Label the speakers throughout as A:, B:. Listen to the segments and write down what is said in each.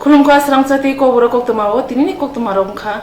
A: खुलुमखा Swrangchati Kokborok Koktwma o tinini Koktwma romkha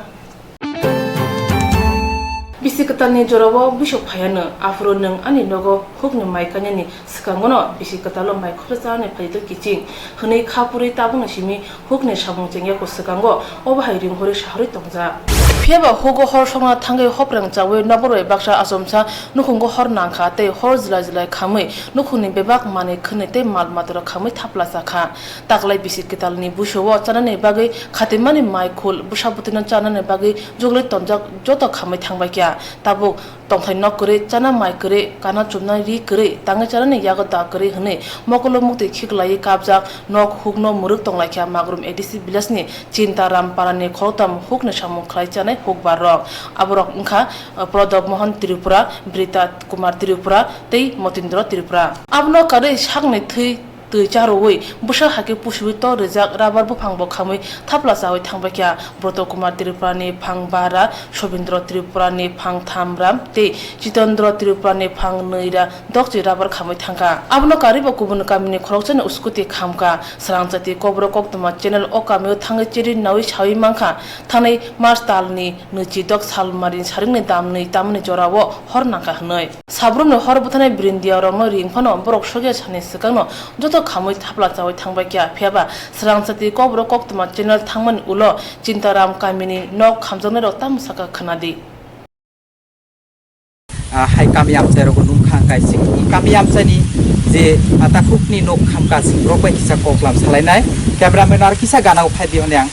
A: bisi katalni jorobo bisok phayano afro nung ani nogo hukni maikanyani sikangono bisi katalo mai khurchane phaito kiching hne khapuri tabung simi hukni samung chengya ko sikango obhai ring hori shahri tongja pheba hogo hor songna thangai hoprang chawe naboroi baksa asomsa nukhungo hor nangkha te hor jila khamai nukhuni bebak mane khne te mal matra khamai thapla sakha taklai bisi katalni bushowo chanane bagai khatimani mai khol busabutina chanane bagai jogle tonjak joto khamai thangbai kya tabuk tongthai nok kore chana mai kore kana chumna ri kore tangai charane yago da kore hne mokolo mukti khiklai kabjak nok hukno muruk tonglai kya magrum edisi bilasni cinta ram parane khotam hukne samung khlai chane Kokborok aborok ungkha Prodok Mohan Tripura Brita Kumar Tripura tei Motindra Tripura abno kare sakne thui tui charoi busa hake pushwi to rejak rabar bu phangbo khamui thapla chawi thangba kya Broto Kumar Tripura ni phangbara Shobindra Tripura ni phang thamram te Chitandra Tripura ni phang neira dokchi rabar khamui thangka abno karibo kubun kamini khorokchane uskuti khamka Swrangchati Kokborok Koktwma channel o kamio thangai chiri nawi chawi mangkha thanai March talni nuchi dok salmarin saringni damni tamni jorawo hornaka hnoi sabrumno horbuthanai brindia romo ringphano borok soge chane sikangno joto khamui thapla chawi thangba kya pheba Swrangchati Kokborok Koktwma channel thangman ulo Cintaram kamini nok khamjangnai ro tamsaka khanadi
B: hai kami amchai ro nung khang kai sing kami amchai ni je ata khukni nok khamka sing ro bai kisa koklam salainai cameraman ar kisa gana uphai di honyang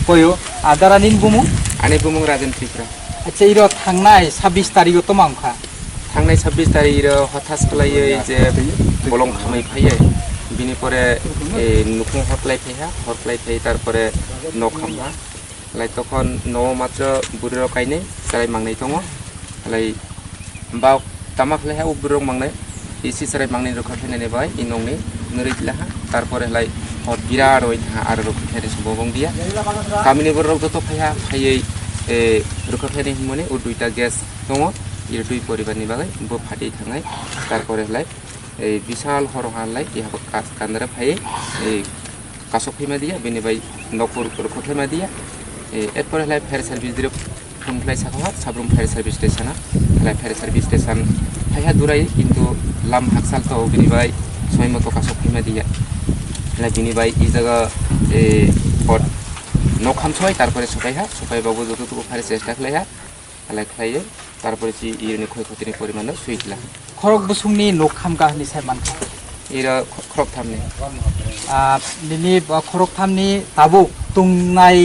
B: koyo adaranin bumung
C: ani bumung Rajan Tripura
B: acha iro thangnai 26 tarikh to mangkha
C: थांनाय 26 तारिख हठास खालायै जे बलं खामै फायै बिनि परे नुखुं हरख्लाय फायै तारपरे न खामबा लाई तखन न मात्र बुरिर कायनै साराय मांगनै दङ लाई बा तामा खलाय बुरिर मांगनै इसी साराय मांगनै रखा फैनानै बाय इनंनि नरिदिला तारपरे लाई हर बिराद ओइ था आरो रखा फैनाय सबबं दिया कामिनि बरक जतो फायै रखा फैनाय हिमने उ दुइटा गेस दङ ये दुई परिवारनि बागै बो फाटि थांनाय तारपरे लाई विशाल हरहानलाय इहाबो कानरा फायै कासक फैमा दिया बेनि बाय नखर रखा दिया एरपरे लाई फायर सार्भिस दिरो फुंख्लाय साखा साब्रुम फायर सार्भिस स्टेशना लाई फायर सार्भिस स्टेशन फाया दुराय किन्तु लाम हाकसाल तो बेनि बाय सय मतो कासक फैमा दिया लाई बेनि बाय इ जागा हर न खामसय तारपरे सफाय बाबो जतो फायर चेष्टा खालाया लाई खायो तारपरे जि इरनि खयखतिनि परिमाण सुइखला
B: खरक बुसुंनि nok khamka hni sai mankha
C: इरा खरक थामने
B: nini khorok thamni tabuk tungnai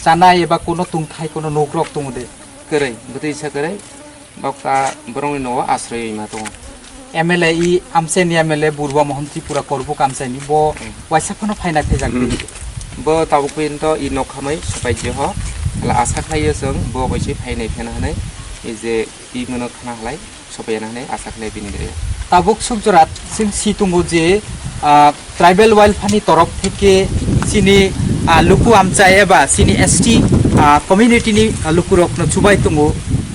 B: chanai eba kono tungthai kono nokrok tungde
C: करै बतै छ करै बक्ता बरंनि नवा आश्रय मा दङ
B: MLA i amseni MLA burba mohan tripura korbuk amseni bo waisa phono phaina phejak
C: bo tabuk pin to i nokhamai सफाय जे ह ला आशा खायो जों bo बायसे फायनाय फेना हनै जे इ मोनो खाना हलाय सफायना हनै आशा खालाय बिनि रे
B: tabuk sukjorat sing situngo je tribal welfare torok theke sini luku amchai eba sini ST community ni lukurok no chubai tungo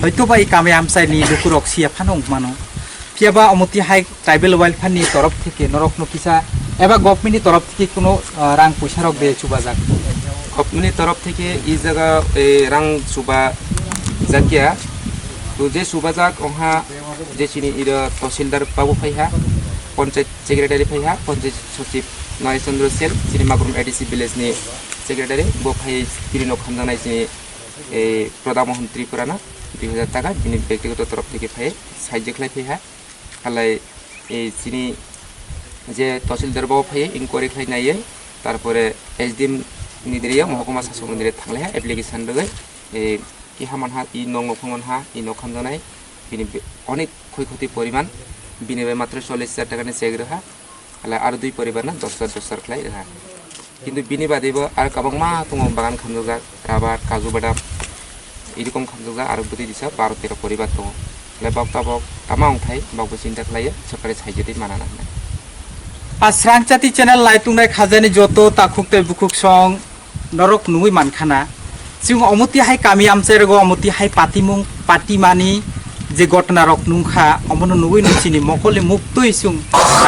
B: hoyto bai kame amchai ni lukurok sia phanong mano piaba amoti hai tribal welfare ni torok theke norok no kisa eba government ni torok theke kono rang paisa rok de chubajak
C: खपनि तरफ থেকে इ जगह रां सुबा जाकिया तो जे सुबाजाक ओहा जे चिनि इर तहसीलदार बाबु फाइहा पंचायत सेक्रेटारि फाइहा पंचायत सचिव नारेशचंद्र सेन चिनि मागरुम एडिसि विलेज नि सेक्रेटारि बो फाइ पिरिनो खामजानाय चिनि प्रदा मोहन त्रिपुराना 2000 টাকা बिनि व्यक्तिगत तरफ থেকে फाइ साइज खलाय फाइहा खालाय चिनि जे तहसीलदार बाबु फाइ इनक्वायरि खालायनायै तारपरे एसडीएम निद्रिया महकुमा शासक मन्दिर थांलाया एप्लिकेशन दगै कि हामानहा इ नंग नखमनहा इ नखामजानाय बिनि अनेक खयखति परिमाण बिनिबे मात्र 40000 टाकानि चेक रहा हला आरो दुई परिबारना 10000 खलाय रहा किन्तु बिनि बादैबो आरो गोबांमा दङ बागान खामजोगा राबार काजु बादाम इरकम खामजोगा आरो बुदि दिसा 12-13 परिबार दङ लेबाक ताबक तामा अंथाय बावबो चिन्ता खालायो सरकारि साइजेदि मानाना
B: Swrangchati channel laitungnai khajani joto takhukte bukuk song norok nui mankhana sing omuti hai kami amchai rego omuti hai patimung patimani je gotna rok nungkha omono nui nuchini mokole muktoi sung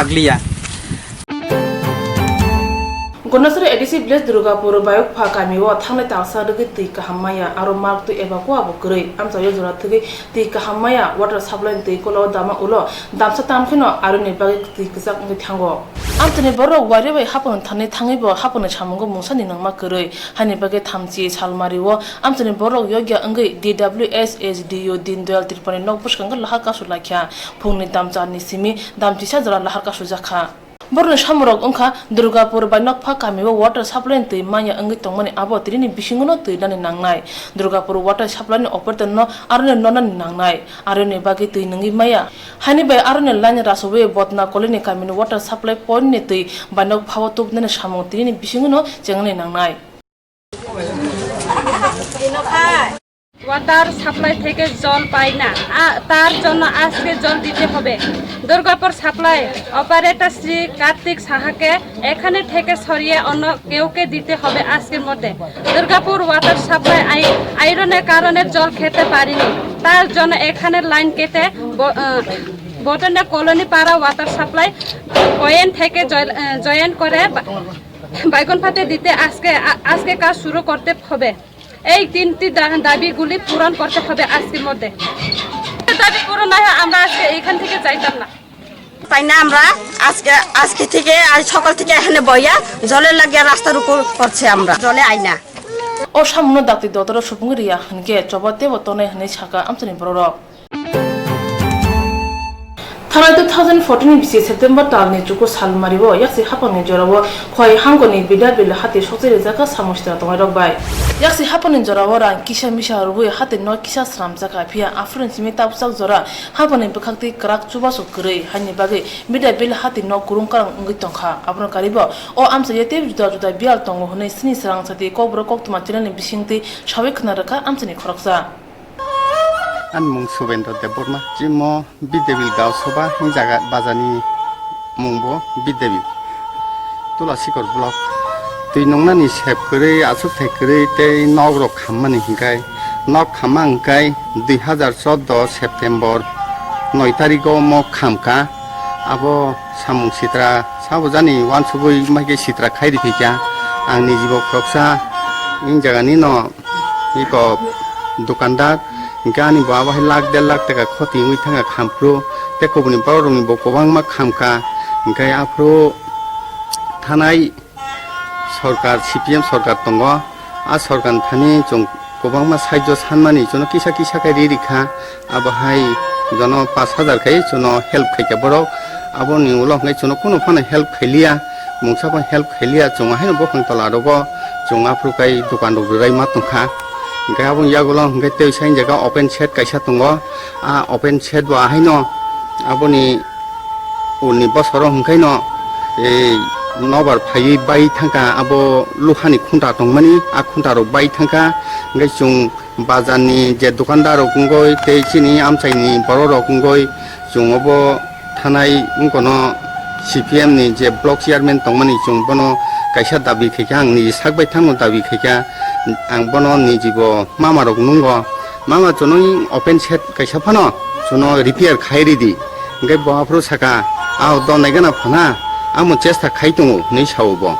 B: aglia
A: Gonasre edisi bles Durgapur bayok pha kamiwo thangnai tangsa rigi tui kahammaya aro mark tu eba ko abo grei amsa yo jora thigi tui kahammaya water supply tui kolo dama ulo damsa tamkhino aro ne bagi tui ksak ngi thango amtene boro wari bai hapon thane thangi bo hapon chamungo musani nangma grei hani bagi thamchi salmari wo amtene boro yogya ngi DWS SDU Dindal Tirpani nok pushkang laha ka sulakya phungni damcha ni simi damchi sa jora laha ka sujakha Borno Shamrok Unka Durgapur by Nokpa Kamiwa water supply to Maya Angitongani about Trini Bishingono to Dani Nangai Durgapur water supply operator no Arne Nonan Nangai Arne Bagi to Nangi Maya Hani by Arne Lanya Rasowe Botna Colony Kamin water supply point by Nok Power to Nana Shamo Trini Bishingono Jangani Nangai
D: water supply থেকে জল পাই না তার জন্য আজকে জল দিতে হবে Durgapur supply operator Shri Kartik সাহাকে এখানে থেকে সরিয়ে অন্য কেউকে দিতে হবে আজকের মধ্যে দুর্গাপুর ওয়াটার সাপ্লাই আয়রনের কারণে জল খেতে পারিনি তার জন্য এখানে লাইন কেটে বটনা কলোনি পাড়া ওয়াটার সাপ্লাই পয়েন্ট থেকে জয়েন করে বাইগনপাতে দিতে আজকে কাজ শুরু করতে হবে এই তিনটি দাবিগুলি পূরণ করতে হবে আজকের মধ্যে দাবি পূরণ না হয় আমরা আজকে এখান থেকে যাইতাম না
E: পাই না আমরা আজকে থেকে আজ সকাল থেকে এখানে বইয়া জলের লাগিয়ে রাস্তার উপর করছে আমরা জলে আই না
A: ও সামনে দাতি দতর সুপুংরিয়া হনকে চবতে বতনে হনে ছাকা আমছনি বড় Thana 2014 bisi September talni chuko salmaribo yaksi hapani jorabo khoi hangoni bidar bil hati sotire jaka samushtra tongai rokbai yaksi hapani jorabo ran kisha misha rubu hati no kisha sram jaka phia afrin simi tapsak jora hapani bukhakti krak chuba so krei hani bagi bidar bil hati no kurung karang ungi tongkha apro karibo o amsa yete juda juda bial tongo hone sini Swrangchati Kokborok Koktwma tilani bisingti shawe khna amsani khoroksa
F: An mung subendo de borma jimo bidebil gaw soba hin jaga bazani mungbo bidebil tula sikor block tui nongna ni sep kore asuk thai kore te nogrok khammani hinkai nok khamang kai 2014 September 9 tariko mo khamka abo samung sitra sabo jani wansugoi maike sitra khairi phikya angni jibo khoksa in jaga ni no iko dukandar Gani bawa lakh 1.5 lakh taka khoti ngui thanga khampro te kobuni bawrongni bo kobangma khamka gai afro thanai sarkar CPM sarkar tongo a sarkar thani chung kobangma saijo sanmani jono kisa kisa kai ririkha abahai jono 5000 kai jono help khai borok aboni ulo ngai jono kono phane help khailia mungsa pa help khailia chung haino bokhang tola rogo chung afro kai dukan ro rai ma tongkha Gaya pun ya gulung gaya teu sain jaga open chat kaisa tunggu, open chat wa hai no, abu ni uni bos orang hengkai no, nobar phayi bai thangka abu luhani khunta tongmani, khunta ro bai thangka, gaya chung bazar ni je dukandar ro kungoi, tei chini amchai ni boro ro kungoi, chung abu thanaiungkono CPM ni je block chairman tongmani chung bono kaisa dabi kheka ang ni sakbai thangno dabi kheka ang bono ni jibo mama rok nungo mama chono open set kaisa phano chono repair khairi di ngai bo afro saka aw don naigana phana amo chesta khaitungu nei saubo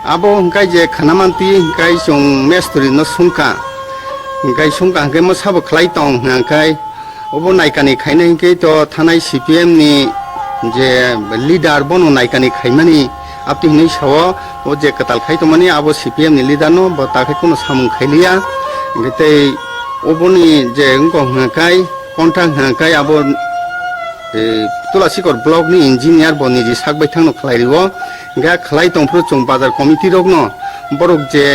F: abo ngai je khanamanti ngai chung mestri no sungka ngai mo sabo khlai tong ngai obo naikani khainai ke to thanai CPM ni je leader bono naikani khaimani apti nei sawo o je katal khai to mani abo CPM ni leader no bo ta khai kono samung khailia ngete oboni je ngko ngakai contract ngakai abo tulasikor block ni engineer boni ji sakbai thangno khlairiwo ga khlai tongpro chung bazar committee rok no borok je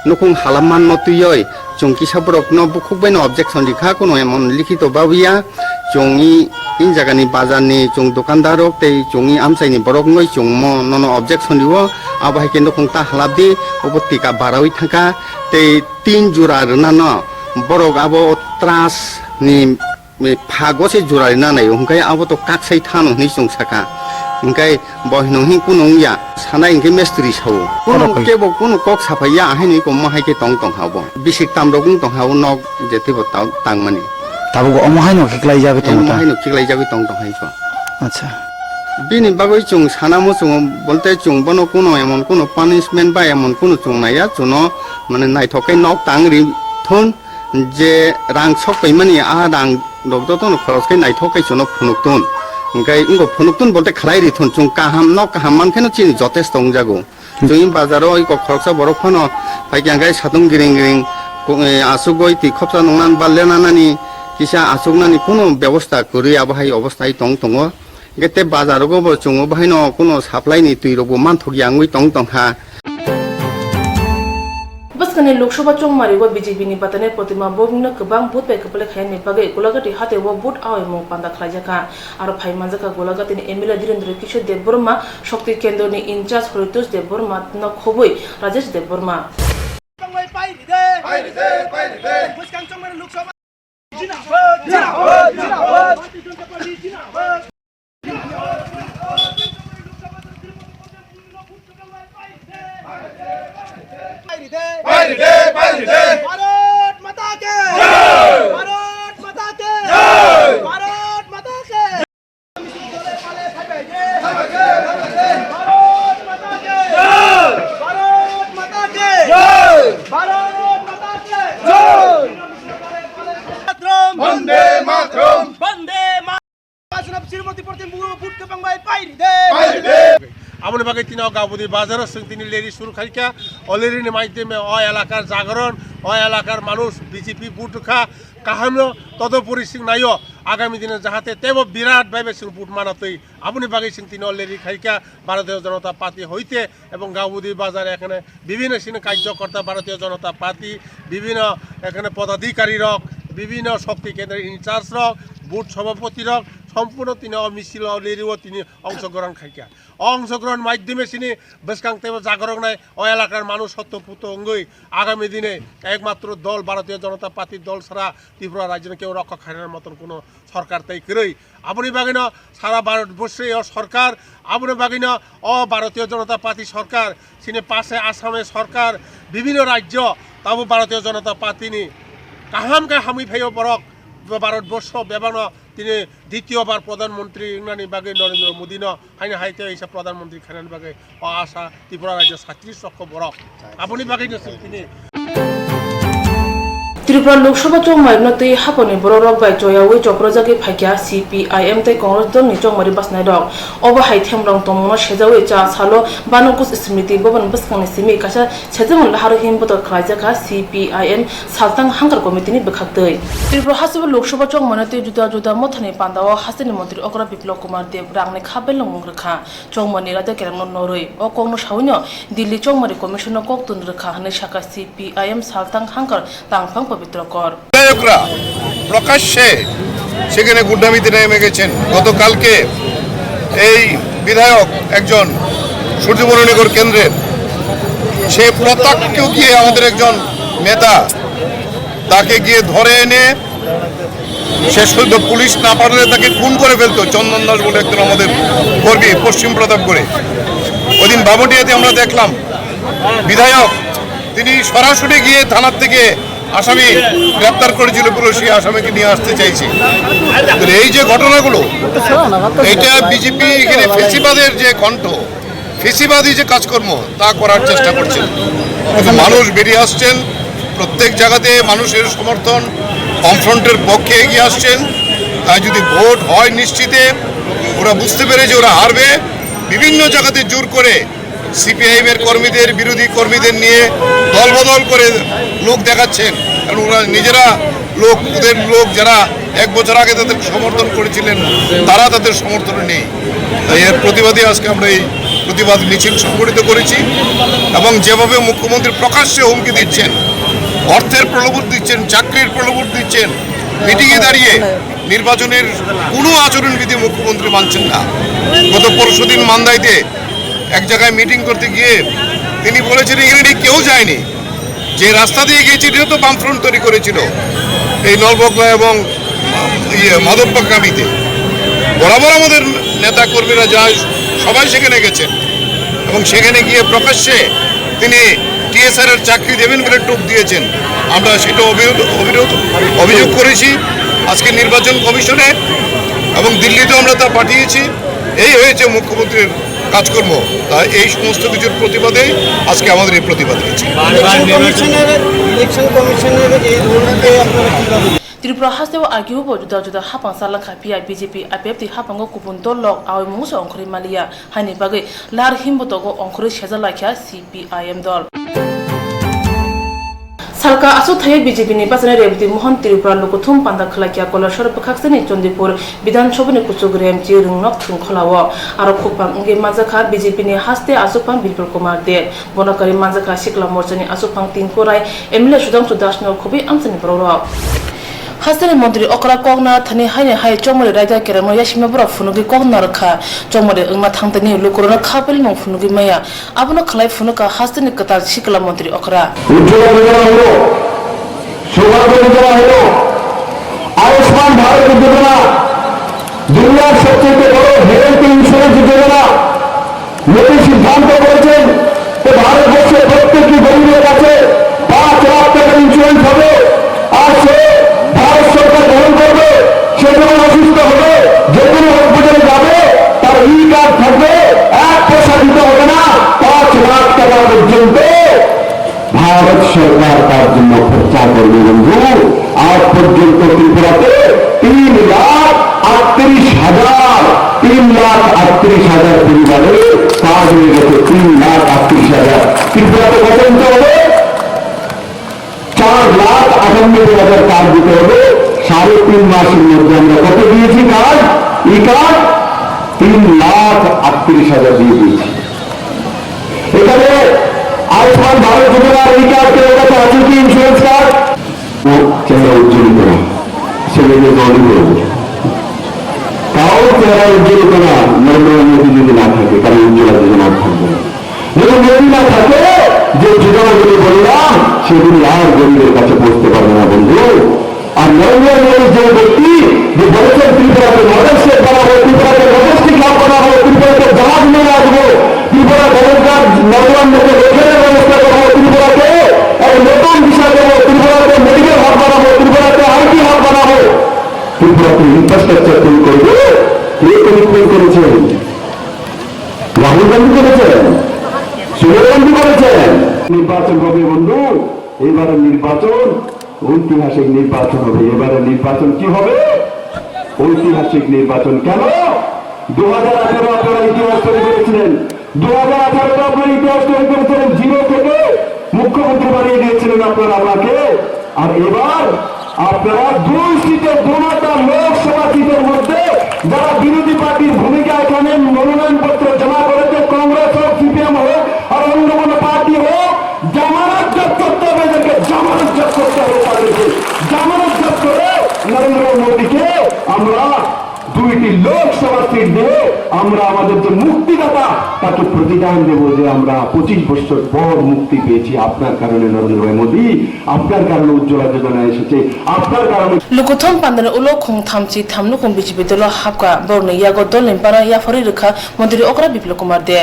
F: nukung halaman no tuyoi chung kisa borok no bukhukbai no objection likha kono emon likhito bawiya chungi in jaga ni bazar ni chung dukandar rok tei chungi amchai ni borok ngoi chung mo nono objection liwo abo hai kendo kung ta halabdi obo tika barawi thangka tei 3 jura rna no borok abo tras ni phago se jura rna nai hungkai abo to kaksai thano ni chung saka hungkai bohino hi kunung ya sanai hingke mestri sau kuno kebo kuno kok sapaya hai ni ko mo hai ke tong habo bisik tam rokung tong habo nok jeti bo tangmani
G: Tabu ko omohay no kiklay jago tong
F: omohay no kiklay jago tong hai ko
G: acha
F: bini bagoi chung sana mo chung bolte chung bono kuno emon kuno punishment ba emon kuno chung na ya chuno mane nai thokai nok tang ri thon je rang sok pai mani a rang dok do ton khoros kai nai thokai chuno phunuk ton ngai ingo phunuk ton bolte khlai ri thon chung kaham nok kaham man kheno chi jotes tong jago chung bazaro iko khoroksa borok phono pai kyang gai satung giring giring asugoi ti khopsa nongnan ballena nani kisa asuknani kuno ব্যবস্থা kuri abahai অবস্থায় tong tongo gete bazar go bo chungo bahai no kuno supply ni tui robo man thogi angui tong tong ha
A: बसकने Lok Sabha चोंगमारी व BJP नि पतने प्रतिमा बोबिंगना गोबां vote पे कपले खायने बागे गोलागति हाते व vote आवे मो पांदा खलायजाका आरो फाइमानजाका गोलागतिनि एमएलए धीरेन्द्र किशोर देबबर्मा शक्ति केन्द्रनि इनचार्ज हरितोष देबबर्मा न खबय राजेश देबबर्मा
G: भारत माता के भारत माता के भारत माता के भारत माता के भारत माता के भारत माता के वंदे मातरम वंदे मातरम श्रीमती प्रतिमा बुट के बंगाई पाइरी दे
H: আমনে বাগে তিন গাবুদি বাজার তিনি লেরি শুরু খাইকা অলরেডি মাধ্যমে অ এলাকার জাগরণ অ এলাকার মানুষ বিজেপি বুট খা কাহামনো তদপরিসিং নাইও আগামী দিনে যাহাতে তেব বিরাট ভাবে সিং বুট মানাতই আপনি বাগে সিং তিনি অলরেডি খাইকা ভারতীয় জনতা পার্টি হইতে এবং গাবুদি বাজারে এখানে বিভিন্ন সিং কার্যকর্তা ভারতীয় জনতা পার্টি বিভিন্ন এখানে পদাধিকারী রক বিভিন্ন শক্তি কেন্দ্রের ইনচার্জ রক বুট সভাপতি রক সম্পূর্ণ তিনি মিছিল লেরিও তিনি অংশগ্রহণ খাইকা অংশগ্রহণ মাধ্যমে তিনি বেসকাংতে জাগরণ নাই ও এলাকার মানুষ সত্যপুত অঙ্গই আগামী দিনে একমাত্র দল ভারতীয় জনতা পার্টির দল ছাড়া ত্রিপুরা রাজ্যে কেউ রক্ষা খাইনার মতন কোনো সরকার তাই করেই আপনি বাগিনা সারা ভারতবর্ষে সরকার আপনি বাগিনা ভারতীয় জনতা পার্টি সরকার তিনি পাশে আসামে সরকার বিভিন্ন রাজ্য তাও ভারতীয় জনতা পার্টি নি কাহামকে হামি ফাইও বরক ভারতবর্ষ বেবানো তিনি দ্বিতীয়বার প্রধানমন্ত্রী ইংরানি বাগে নরেন্দ্র মোদী হাইনে হাইতে হিসাব প্রধানমন্ত্রী খানান বাগে আশা ত্রিপুরা রাজ্য 36 লক্ষ বরক আপনি বাগে তিনি
A: त्रिपुरा लोकसभा चोंगमारी तै हापनि बर' रक बाय जयावै जप्रजागे फाइक्या CPIM तै कांग्रेस दल नि चोंगमारी बासनाय दं अबा हाइ थेमरं तंगना सेजावै चा सालो बानकुस स्मृति भवन बसखांनि सिमि कासा सेजमन लाहार हिमबत खलायजाका CPIM सालतां हांगार कमिटिनि बखाक्तै त्रिपुरा हासिब लोकसभा चोंगमारी तै जुदा जुदा मथनि पान्दाव हासिनि मन्त्री अग्र बिप्लव कुमार देव रांनि खाबेल मुंग्रखा चोंगमारी राते केरमन नरै अ कंग्रेस हावनो दिल्ली चोंगमारी कमिशनार कोक्तुन रखा हने शाखा CPIM सालतां हांगार तांफां
I: বিধায়করা প্রকাশ্যে সেখানে গুন্ডামিতে নেমে গেছেন গতকালকে এই বিধায়ক একজন সূর্যবরণীনগর কেন্দ্রের সে প্রত্যক্ষ গিয়ে আমাদের একজন নেতা তাকে গিয়ে ধরে এনে শেষ পর্যন্ত পুলিশ না পারলে তাকে খুন করে ফেলতো চন্দন দাস বলে একজন আমাদের কর্মী পশ্চিম প্রতাপগড়ে ওইদিন বাবুটিয়াতে আমরা দেখলাম বিধায়ক তিনি সরাসরি গিয়ে থানার থেকে আসামি গ্রেপ্তার করেছিল পুলিশ আসামিকে নিয়ে আসতে চাইছে এই যে ঘটনাগুলো এটা বিজেপি এখানে ফেসিবাদের যে কণ্ঠ ফেসিবাদী যে কাজকর্ম তা করার চেষ্টা করছেন কিন্তু মানুষ বেরিয়ে আসছেন প্রত্যেক জায়গাতে মানুষের সমর্থন বামফ্রন্টের পক্ষে এগিয়ে আসছেন তাই যদি ভোট হয় নিশ্চিতে ওরা বুঝতে পেরে যে ওরা হারবে বিভিন্ন জায়গাতে জোর করে সিপিআইএমের কর্মীদের বিরোধী কর্মীদের নিয়ে দলবদল করে লোক দেখাচ্ছেন কারণ ওরা নিজেরা লোক ওদের লোক যারা এক বছর আগে তাদের সমর্থন করেছিলেন তারা তাদের সমর্থনে নেই তাই এর প্রতিবাদে আজকে আমরা এই প্রতিবাদ মিছিল সংগঠিত করেছি এবং যেভাবে মুখ্যমন্ত্রী প্রকাশ্যে হুমকি দিচ্ছেন অর্থের প্রলোভন দিচ্ছেন চাকরির প্রলোভন দিচ্ছেন মিটিংয়ে দাঁড়িয়ে নির্বাচনের কোনো আচরণবিধি মুখ্যমন্ত্রী মানছেন না গত পরশুদিন মান্দাইতে এক জায়গায় মিটিং করতে গিয়ে তিনি বলেছেন এখানে কেউ যায়নি যে রাস্তা দিয়ে গিয়েছে এটা তো বামফ্রন্ট তৈরি করেছিল এই নলবগলা এবং মাধববাগামীতে বরাবর আমাদের নেতা কর্মীরা যায় সবাই সেখানে গেছেন এবং সেখানে গিয়ে প্রকাশ্যে তিনি টিএসআর এর চাকরি দেবেন বলে টোপ দিয়েছেন আমরা সেটা অভিযোগ করেছি আজকে নির্বাচন কমিশনে এবং দিল্লিতেও আমরা তা পাঠিয়েছি এই হয়েছে মুখ্যমন্ত্রীর কাজকর্ম। তাই এই সমস্ত কিছুর প্রতিবাদেই আজকে আমাদের এই প্রতিবাদ হয়েছে।
A: Tripura haste wa argue bo juda juda hapang salang khapia BJP APF ti hapang ko kupun dolok aw muso ongkhri malia hani bagai lar himbo to go ongkhri seza lakha CPIM dol Salka asu thai BJP ni pasane rebti mohan Tripura lokothum panda khlakya kolashor pakhaksani Chondipur Bidhan Sabha ni kusugrem ji rungnok thung kholawo aro khopang nge majaka BJP ni haste asupang Bilpur Kumar de bonakari majaka sikla morchani asupang tinkorai MLA Sudam Sudashno khobi amsani broro Hasani Montri Okra Kogna Thani Haine Hai Chomore Raja Keramo Yashimabra Funugi Kogna Rakha Chomore Uma Tangtani Lukurona Kapel Mong Funugi Maya Abuna Kalai Funuka Hasani Katar Shikla Montri Okra
J: Ayushman Bharat योजना दुनिया सबसे बड़ो health insurance योजना मोदी सिद्धांत करेছেন যে ভারতবর্ষের প্রত্যেকটি গরিবের কাছে 5 লাখ টাকা ইন্স্যুরেন্স হবে আর সে ভারত সরকার বহন করবে সে যখন অসুস্থ হবে যে কোনো হসপিটালে যাবে তার ই কার্ড থাকবে 1 পয়সা দিতে হবে না 5 লাখ টাকা পর্যন্ত भारत सरकार का जन्म खर्चा करने बंधु आज पर्यंत त्रिपुराते 3,38,000 परिवारे काज হয়ে গেছে 3,38,000 त्रिपुराते কত দিতে হবে 4,98,000 কাজ দিতে হবে 3.5 মাসের মধ্যে আমরা কত দিয়েছি কাজ এই কাজ 3,38,000 দিয়ে দিয়েছি এখানে आयुष्मान भारत योजना এই কার্ড কে ওটা আছে কি ইন্স্যুরেন্স কার্ড ও চেহারা উজ্জ্বল করা ছেলেকে গরিব করবে তাও চেহারা উজ্জ্বল করা নরেন্দ্র মোদী যদি না থাকে তাহলে উজ্জ্বল যোজনা থাকবে যদি মোদী না থাকে যে যোজনাগুলি বললাম সেগুলি আর গরিবের কাছে পৌঁছতে পারবে না বন্ধু আর নরেন্দ্র মোদী যে ব্যক্তি যে বলেছেন ত্রিপুরাকে মডেল স্টেট বানাবো ত্রিপুরাকে ডোমেস্টিক হাব বানাবো ত্রিপুরাকে জাহাজ নিয়ে আসবো ত্রিপুরা বেরোজগার নজওয়ানদেরকে রোজগারের ব্যবস্থা করবো ত্রিপুরাকে এক নতুন বিষয় দেবো ত্রিপুরাকে মেডিকেল হাব বানাবো ত্রিপুরাকে আইটি হাব বানাবো ত্রিপুরাকে ইনফ্রাস্ট্রাকচার তৈরি করবো কে কমিটমেন্ট করেছেন রাহুল গান্ধী করেছেন সোনিয়া গান্ধী করেছেন নির্বাচন হবে বন্ধু এবারের নির্বাচন ঐতিহাসিক নির্বাচন হবে এবারের নির্বাচন কি হবে ঐতিহাসিক নির্বাচন কেন 2018 আপনারা ইতিহাস তৈরি করেছিলেন 2018 আপনারা ইতিহাস তৈরি করেছিলেন জিরো থেকে মুখ্যমন্ত্রী বানিয়ে দিয়েছিলেন আপনারা আমাকে আর এবার আপনারা 2 সিটে 2টা লোকসভা সিটের মধ্যে যারা বিরোধী পার্টির ভূমিকা এখানে মনোনয়নপত্র জমা করেছে কংগ্রেস হোক সিপিএম হোক আর অন্য কোনো পার্টি হোক জামানত জব্দ করতে হবে এদেরকে জামানত জব্দ করতে হবে তাদেরকে জামানত জব্দ করে নরেন্দ্র মোদীকে আমরা 2টি লোকসভা সিট দিয়ে আমরা আমাদের যে মুক্তিদাতা তাকে প্রতিদান দেব যে আমরা 25 বছর পর মুক্তি পেয়েছি আপনার কারণে নরেন্দ্র মোদী আপনার কারণে উজ্জ্বলা যোজনা এসেছে আপনার কারণে
A: Lukuthom pandana ulo khong thamchi thamnu kum BJP dolo hapka borne yago dolin para ya fori rekha Montri Okra Bilpur Kumar de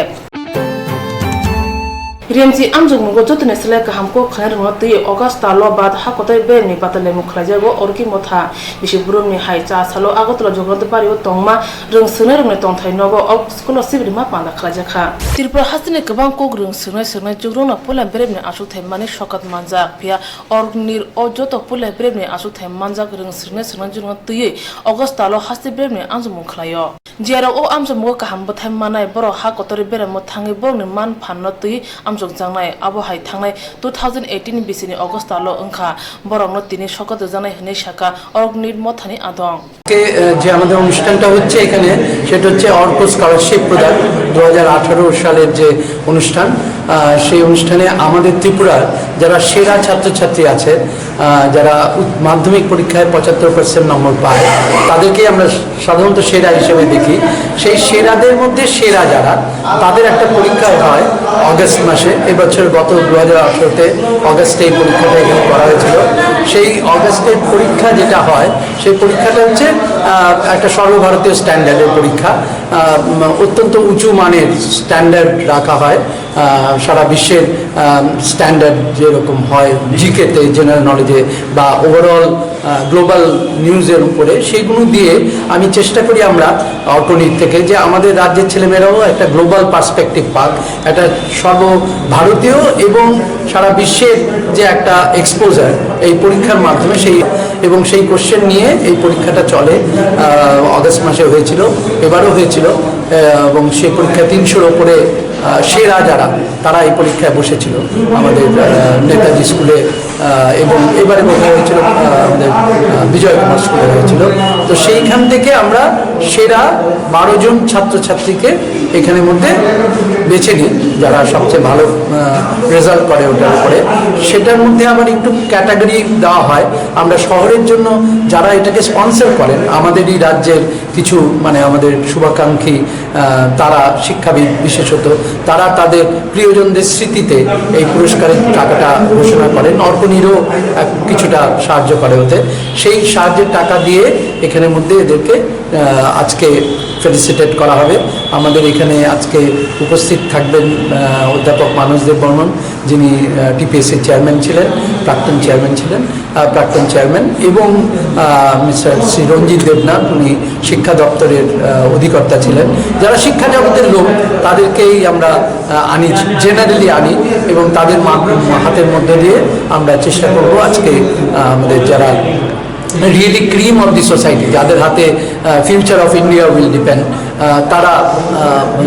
A: Riamji amjung mugo jotne sele ka hamko khair ngoti August talo bad hakotai be ni patale mukhlaja go orki motha bishi burum ni hai cha salo agotlo jogrot pari o tongma rung suner ne tongthai nogo ok scholarship rima panda khlaja kha Tripura hasine kabang ko rung sunai jogrong na pola berebne asu thai mani shokat manjak pia orgnir o joto pola berebne asu thai manjak rung sunai jogrong tuye August talo hasti berebne amjung mukhlayo Jero o amjung mugo ka hambo thai manai boro hakotori bere mo thangi borne man phanno tuyi amjung jangnai abo hai thangnai 2018 bisini August talo angkha borongno tini sokat janai hne shaka orgnir mothani adong
K: যে আমাদের অনুষ্ঠানটা হচ্ছে এখানে সেটা হচ্ছে Arka scholarship প্রদান 2018 সালের যে অনুষ্ঠান সেই অনুষ্ঠানে আমাদের ত্রিপুরার যারা সেরা ছাত্রছাত্রী আছে যারা মাধ্যমিক পরীক্ষায় 75% নম্বর পায় তাদেরকে আমরা সাধারণত সেরা হিসেবে দেখি সেই সেরাদের মধ্যে সেরা যারা তাদের একটা পরীক্ষা হয় অগস্ট মাসে এবছর গত 2018তে অগস্টে এই পরীক্ষাটা এখানে করা হয়েছিল সেই অগস্টের পরীক্ষা যেটা হয় সেই পরীক্ষাটা হচ্ছে একটা সর্বভারতীয় স্ট্যান্ডার্ডের পরীক্ষা অত্যন্ত উঁচু মানের স্ট্যান্ডার্ড রাখা হয় সারা বিশ্বের স্ট্যান্ডার্ড যেরকম হয় জিকেতে জেনারেল নলেজে বা ওভারঅল গ্লোবাল নিউজের উপরে, সেইগুলো দিয়ে আমি চেষ্টা করি আমরা অর্থনীতি থেকে যে আমাদের রাজ্যের ছেলেমেয়েরাও একটা গ্লোবাল পার্সপেক্টিভ পাক, একটা সর্বভারতীয় এবং সারা বিশ্বের যে একটা এক্সপোজার এই পরীক্ষার মাধ্যমে সেই কোশ্চেন নিয়ে এই পরীক্ষাটা চলে। অগস্ট মাসে হয়েছিল, এবারও হয়েছিল, এবং সেই পরীক্ষা 300-র উপরে সেরা যারা তারা এই পরীক্ষায় বসেছিল আমাদের নেতাজি স্কুলে, এবং এবারে বোধহয় হয়েছিল আমাদের বিজয় কুমার স্কুলে হয়েছিল। তো সেইখান থেকে আমরা সেরা 12 জন ছাত্রছাত্রীকে এখানের মধ্যে বেছে নিই যারা সবচেয়ে ভালো রেজাল্ট করে ওটার উপরে। সেটার মধ্যে আবার একটু ক্যাটাগরি দেওয়া হয়। আমরা শহরের জন্য যারা এটাকে স্পন্সর করেন আমাদেরই রাজ্যের কিছু মানে আমাদের শুভাকাঙ্ক্ষী তারা শিক্ষাবিদ বিশেষত তারা তাদের প্রিয়জনদের স্মৃতিতে এই পুরস্কারের টাকাটা ঘোষণা করেন। অর্পণীরও কিছুটা সাহায্য করে হতে, সেই সাহায্যের টাকা দিয়ে এখানের মধ্যে এদেরকে আজকে ফেলিসিটেট করা হবে। আমাদের এখানে আজকে উপস্থিত থাকবেন অধ্যাপক মানসদেব বর্মন, যিনি টিপিএসসির চেয়ারম্যান ছিলেন, প্রাক্তন চেয়ারম্যান, এবং মিস্টার শ্রী রঞ্জিত দেবনাথ, উনি শিক্ষা দপ্তরের অধিকর্তা ছিলেন। যারা শিক্ষা জগতের লোক তাদেরকেই আমরা জেনারেলি আনি এবং তাদের হাতের মধ্যে দিয়ে আমরা চেষ্টা করব আজকে আমাদের যারা really cream of the society, যাদের হাতে future of India will depend, তারা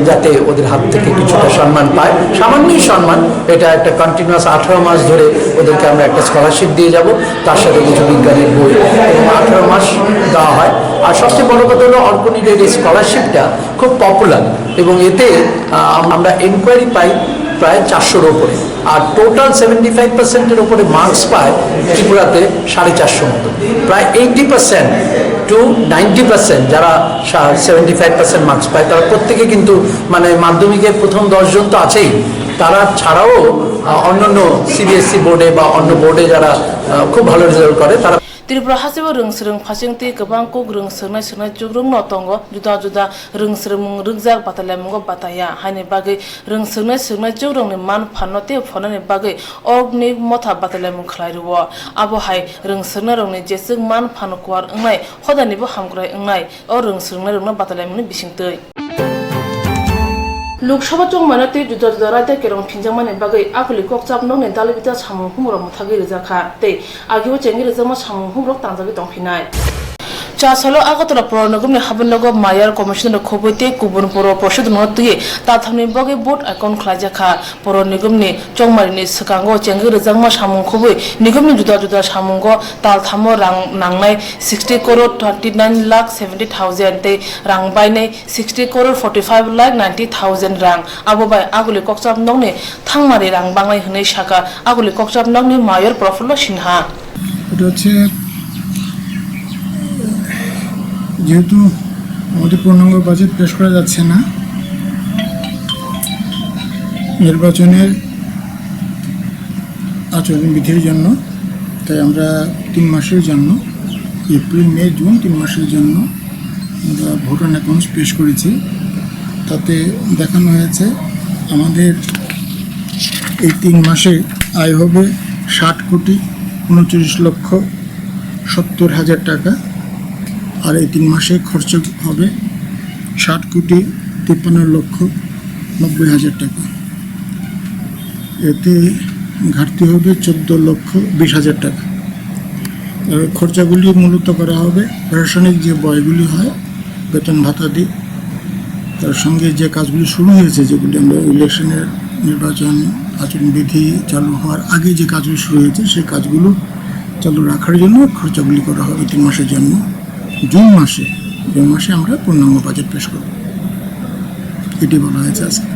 K: যাতে ওদের হাত থেকে কিছুটা সম্মান পায়, সামান্যই সম্মান। এটা একটা কন্টিনিউয়াস 18 মাস ধরে ওদেরকে আমরা একটা স্কলারশিপ দিয়ে যাব, তার সাথে কিছু বিজ্ঞানের বই, এবং 18 মাস দেওয়া হয়। আর সবচেয়ে বড় কথা হলো অর্পণীদের এই স্কলারশিপটা খুব পপুলার, এবং এতে আমরা এনকোয়ারি পাই প্রায় 400-র ওপরে, আর টোটাল 75%-এর ওপরে মার্কস পায় ত্রিপুরাতে 450 মতো। প্রায় 80% to 90% যারা 75% মার্কস পায় তারা প্রত্যেকে কিন্তু মানে মাধ্যমিকের প্রথম 10 জন তো আছেই, তারা ছাড়াও অন্যান্য সিবিএসসি বোর্ডে বা অন্য বোর্ডে যারা খুব ভালো রেজাল্ট করে তারা
A: Tripura hasiba rungsrung phasingti kabang kok rungsrungnai sunai chugrung no tongo juda juda rungsrung rungzak batalamgo bataya haini bagi rungsungnai chugrung ni man phannote phonani bagi orgni motha batalam khlairuwa abo hai rungsungnai rongni jesung man phankwar ngai hodani bo hamkrai ngai or rungsungnai rongna batalamni bisingtei Lok Sabha চংমানাতে जुदा जुदा रायदा carrom फिनजामानि बागै आखुलि ककचाप नंनि दालिबिता सामुं हुमरम थागि रिजाखा ते आगिबो चेंगि रिजामा सामुं हुमरक तांजागि दंफिनाय चासलो आगतरा प्रनगमनि हाबनगो मायार commissioner खबैते गुबुन बर परिषद नतुये ताथामनि बागै board account खलायजाखा बर निगमनि चंमारिनि सकांगो चेंगि रिजामा सामुं खबै निगमनि जुदा जुदा सामुंगो तालथामो रां नांनाय 60 करोड़ 29,70,000 ते रां बायनाय 60 करोड़ 45,90,000 रां आबोबाय आगुलि ककचाप नंनि थांमारि रां बांनाय हनै साका आगुलि ककचाप नंनि मायार प्रफुल्ल सिन्हा
L: এটা হচ্ছে যেহেতু আমাদের পূর্ণাঙ্গ বাজেট পেশ করা যাচ্ছে না নির্বাচনের আচরণবিধির জন্য, তাই আমরা 3 মাসের জন্য এপ্রিল মে জুন 3 মাসের জন্য আমরা ভোটার অ্যাকাউন্টস পেশ করেছি। তাতে দেখানো হয়েছে আমাদের এই 3 মাসে আয় হবে 60,39,70,000 টাকা, আর এই 3 মাসে খরচ হবে 60,53,90,000 টাকা। এতে ঘাটতি হবে 14,20,000 টাকা। খরচাগুলি মূলত করা হবে প্রশাসনিক যে ব্যয়গুলি হয়, বেতন ভাতা দিই, তার সঙ্গে যে কাজগুলি শুরু হয়েছে, যেগুলি আমরা ইলেকশনের নির্বাচন আচরণবিধি চালু হওয়ার আগে যে কাজগুলি শুরু হয়েছে সেই কাজগুলো চালু রাখার জন্য খরচাগুলি করা হবে 3 মাসের জন্য। জুন মাসে আমরা পূর্ণাঙ্গ বাজেট পেশ করব, এটি বলা হয়েছে আজকে।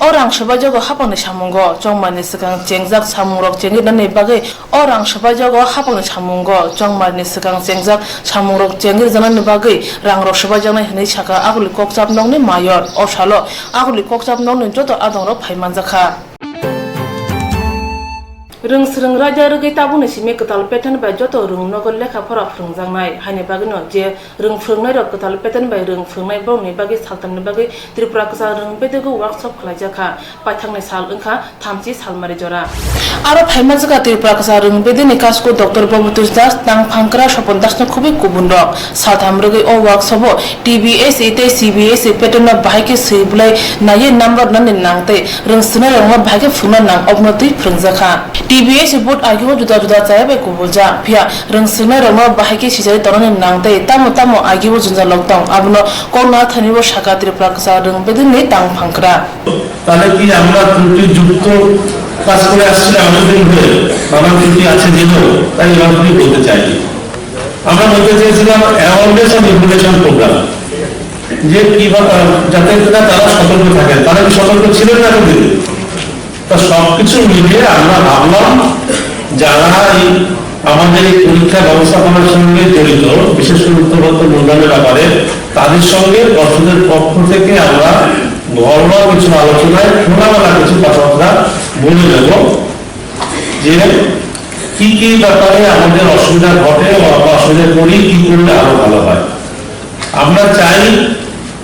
A: orang sabajago hapangni samungo chongmani sikang chengjak samurok chenginani bagai orang sabajago hapangni samungo chongmani sikang chengjak samurok chengir janani bagai rangrok sabajanai hinai saka aguli kokchap nongni mayor osalo aguli kokchap nongni joto adongrok phaimanjakha Rung srung raja rugi tabung simi ketal peten bai joto rung nogol lekha phora phungjangnaI haine bagino je rung phungnai rok ketal peten bai rung phungnai bongni bagi saltamni bagi Tripura kasa rung bedego workshop khlaijaka paithangnai sal wngkha 3 salmari jora aro phaimajaka Tripura kasa rung bedeni kasko Dr. Babutus Das tang phangkra Sopon Das no khubi kubun rok saltham rugi o workshop o TBS ite CBS peten no bahike seibulai naye number nani nangte rung sunai rong bahike phungna nang obnoti phungjaka TBS board agio juda chaya bai kubulja phia rung sunai rong bahike sijari toroni nangte tamo agio junja lockdown abno kongna thani bo shaka Tripura kasa rung bedeni tang phangkra
J: তাহলে কি আমরা ত্রুটি যুক্ত কাজ করে আসছি আমাদের হয়ে বাবা ত্রুটি আছে যেন তাই আমি বলতে চাই আমরা বলতে চেয়েছিলাম অ্যাওয়ারনেস অ্যান্ড ইনফরমেশন প্রোগ্রাম যে কিভাবে যাতে তারা সতর্ক থাকে তারা কি সতর্ক ছিলেন না এতদিন তা সবকিছু মিলিয়ে আমরা ভাবলাম যারা আমাদের এই পরীক্ষা ব্যবস্থাপনার সঙ্গে জড়িত বিশেষ করে উত্তরোত্তর মূল্যায়নের ব্যাপারে তাদের সঙ্গে পর্ষদের পক্ষ থেকে আমরা ঘরোয়া কিছু আলোচনায় খোলামেলা কিছু কথাবার্তা বলে দেব যে কি কি ব্যাপারে আমাদের অসুবিধা ঘটে বা অসুবিধা করি কি করলে আরো ভালো হয় আমরা চাই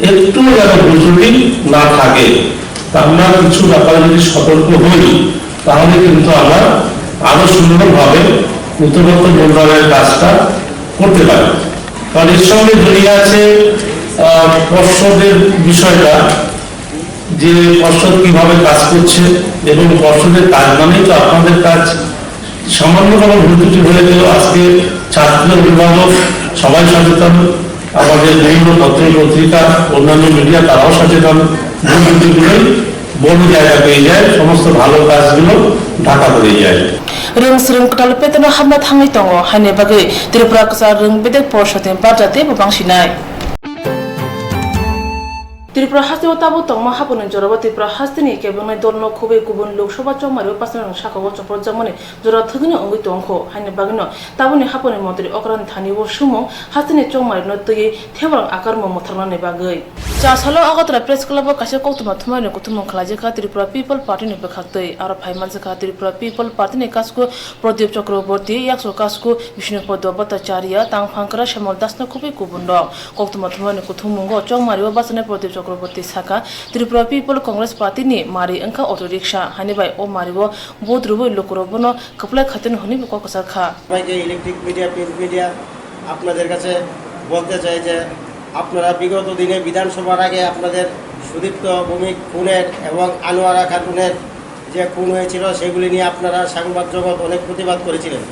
J: একটু যেন ভুলত্রুটি না থাকে তা আমরা কিছু ব্যাপারে যদি সতর্ক হই তাহলে কিন্তু আমরা আরো সুন্দরভাবে উত্তরোত্তর মূল্যায়নের কাজটা করতে পারি কারণ এর সঙ্গে জড়িয়ে আছে পর্ষদের বিষয়টা যে পর্ষদ কিভাবে কাজ করছে এবং পর্ষদের কাজ মানেই তো আপনাদের কাজ সামান্য কোনো ভুল ত্রুটি হয়ে গেল আজকে ছাত্র অভিভাবক সবাই সচেতন আমাদের বিভিন্ন পত্র পত্রিকা অন্যান্য মিডিয়া তারাও সচেতন ভুল ত্রুটিগুলোই বড় জায়গা পেয়ে যায় সমস্ত ভালো কাজগুলো ঢাকা পড়ে যায়
A: rung srung ketal peten no hamna thangai tongo haine bagi Tripura kasa rung bedek porshoteng parjate babangsinai Tripura hasti otabo tongma hapon joraba Tripura hasti ni kebunai dolno khube kubun loksoba chomari pasana shakago chopor jamone jora thugini ongui tongkho haine bagino tabuni haponi mantri okran thani bo sumo hasti ni chomari no tui thebrang akar mo mothangna ne bagai Chasalo agatra press club kase Koktwma thumani kuthumong khlajaka Tripura people party ni bekhaktei aro phaimajaka Tripura people party ni kasko Pradip Chakraborty yakso kasko Vishnupad Bhattacharya tang phangkra Shamol Das no khube kubun rok Koktwma thumani kuthumong chomari basane Pradip Chakraborty saka Tripura people Congress party ni mari angka auto rickshaw hani bai o maribo bodrubo lokrobono kaplai khaten honi ko kasakha
M: ভাই যে electric media print media আপনাদের কাছে বলতে চাই যে আপনারা বিগত দিনে বিধানসভার আগে আপনাদের সুদীপ্ত ভৌমিক খুনের এবং আনোয়ারা খাতুনের যে খুন হয়েছিল সেগুলি নিয়ে আপনারা সংবাদ জগৎ অনেক প্রতিবাদ করেছিলেন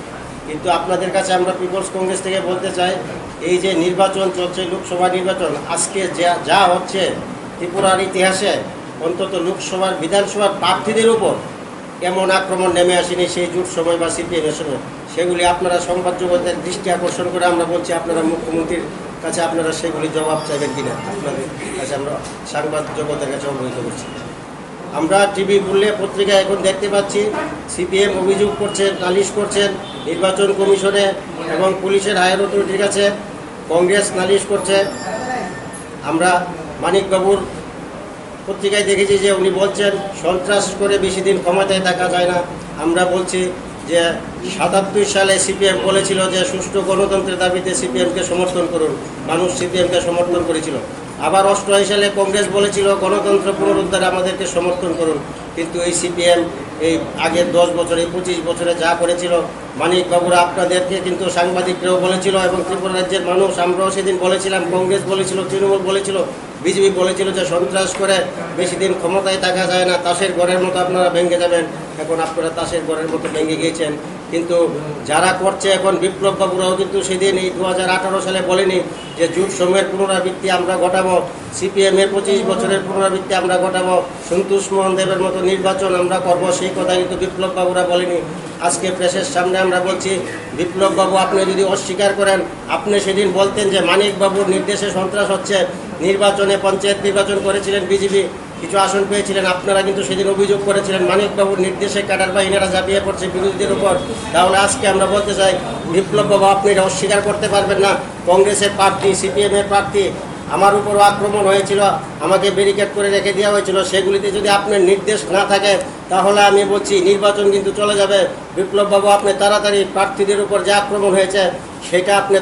M: কিন্তু আপনাদের কাছে আমরা পিপলস কংগ্রেস থেকে বলতে চাই এই যে নির্বাচন চলছে লোকসভা নির্বাচন আজকে যা হচ্ছে ত্রিপুরার ইতিহাসে অন্তত লোকসভার বিধানসভার প্রার্থীদের উপর এমন আক্রমণ নেমে আসেনি সেই জোট সময় বা সিপিএমের সময় সেগুলি আপনারা সংবাদ জগতের দৃষ্টি আকর্ষণ করে আমরা বলছি আপনারা মুখ্যমন্ত্রীর কাছে আপনারা সেগুলি জবাব চাইবেন কিনা আপনাদের কাছে আমরা সংবাদ জগতের কাছে অবহিত করছি আমরা টিভি খুললে পত্রিকায় এখন দেখতে পাচ্ছি সিপিএম অভিযোগ করছেন নালিশ করছেন নির্বাচন কমিশনে এবং পুলিশের হায়ার অথরিটির কাছে কংগ্রেস নালিশ করছে আমরা মানিকবাবুর পত্রিকায় দেখেছি যে উনি বলছেন সন্ত্রাস করে বেশি দিন ক্ষমতায় থাকা যায় না আমরা বলছি যে ৭৭ সালে সিপিএম বলেছিল যে সুষ্ঠু গণতন্ত্রের দাবিতে সিপিএমকে সমর্থন করুন মানুষ সিপিএমকে সমর্থন করেছিল আবার ৮৮ সালে কংগ্রেস বলেছিল গণতন্ত্র পুনরুদ্ধারে আমাদেরকে সমর্থন করুন কিন্তু এই সিপিএম এই আগের ১০ বছরে ২৫ বছরে যা করেছিল মানিকবাবুরা আপনাদেরকে কিন্তু সাংবাদিকরাও বলেছিল এবং ত্রিপুরা রাজ্যের মানুষ আমরাও সেদিন বলেছিলাম কংগ্রেস বলেছিল তৃণমূল বলেছিল বিজেপি বলেছিল যে সন্ত্রাস করে বেশি দিন ক্ষমতায় থাকা যায় না তাসের ঘরের মতো আপনারা ভেঙে যাবেন এখন আপনারা তাসের ঘরের মতো ভেঙে গিয়েছেন কিন্তু যারা করছে এখন বিপ্লব বাবুরাও কিন্তু সেদিন এই ২০১৮ সালে বলেনি যে যুগ সময়ের পুনরাবৃত্তি আমরা ঘটাবো সিপিএমের ২৫ বছরের পুনরাবৃত্তি আমরা ঘটাবো সন্তোষ মোহন দেবের মতো নির্বাচন আমরা করবো সেই কথা কিন্তু বিপ্লব বাবুরা বলেনি আজকে প্রেসের সামনে আমরা বলছি বিপ্লব বাবু আপনি যদি অস্বীকার করেন আপনি সেদিন বলতেন যে মানিক বাবুর নির্দেশে সন্ত্রাস হচ্ছে নির্বাচনে পঞ্চায়েত নির্বাচন করেছিলেন বিজেপি কিছু আসন পেয়েছিলেন আপনারা কিন্তু সেদিন অভিযোগ করেছিলেন মানিকবাবুর নির্দেশে ক্যাডার বাহিনীরা ঝাঁপিয়ে পড়ছে বিরোধীদের উপর তাহলে আজকে আমরা বলতে চাই বিপ্লব বাবু আপনি এটা অস্বীকার করতে পারবেন না কংগ্রেসের প্রার্থী সিপিএমের প্রার্থী আমার উপরও আক্রমণ হয়েছিল, আমাকে ব্যারিকেড করে রেখে দেওয়া হয়েছিল, সেগুলিতে যদি আপনার নির্দেশ না থাকে তাহলে আমি বলছি নির্বাচন কিন্তু চলে যাবে। বিপ্লববাবু, আপনি তাড়াতাড়ি প্রার্থীদের উপর যে আক্রমণ হয়েছে সেটা আপনি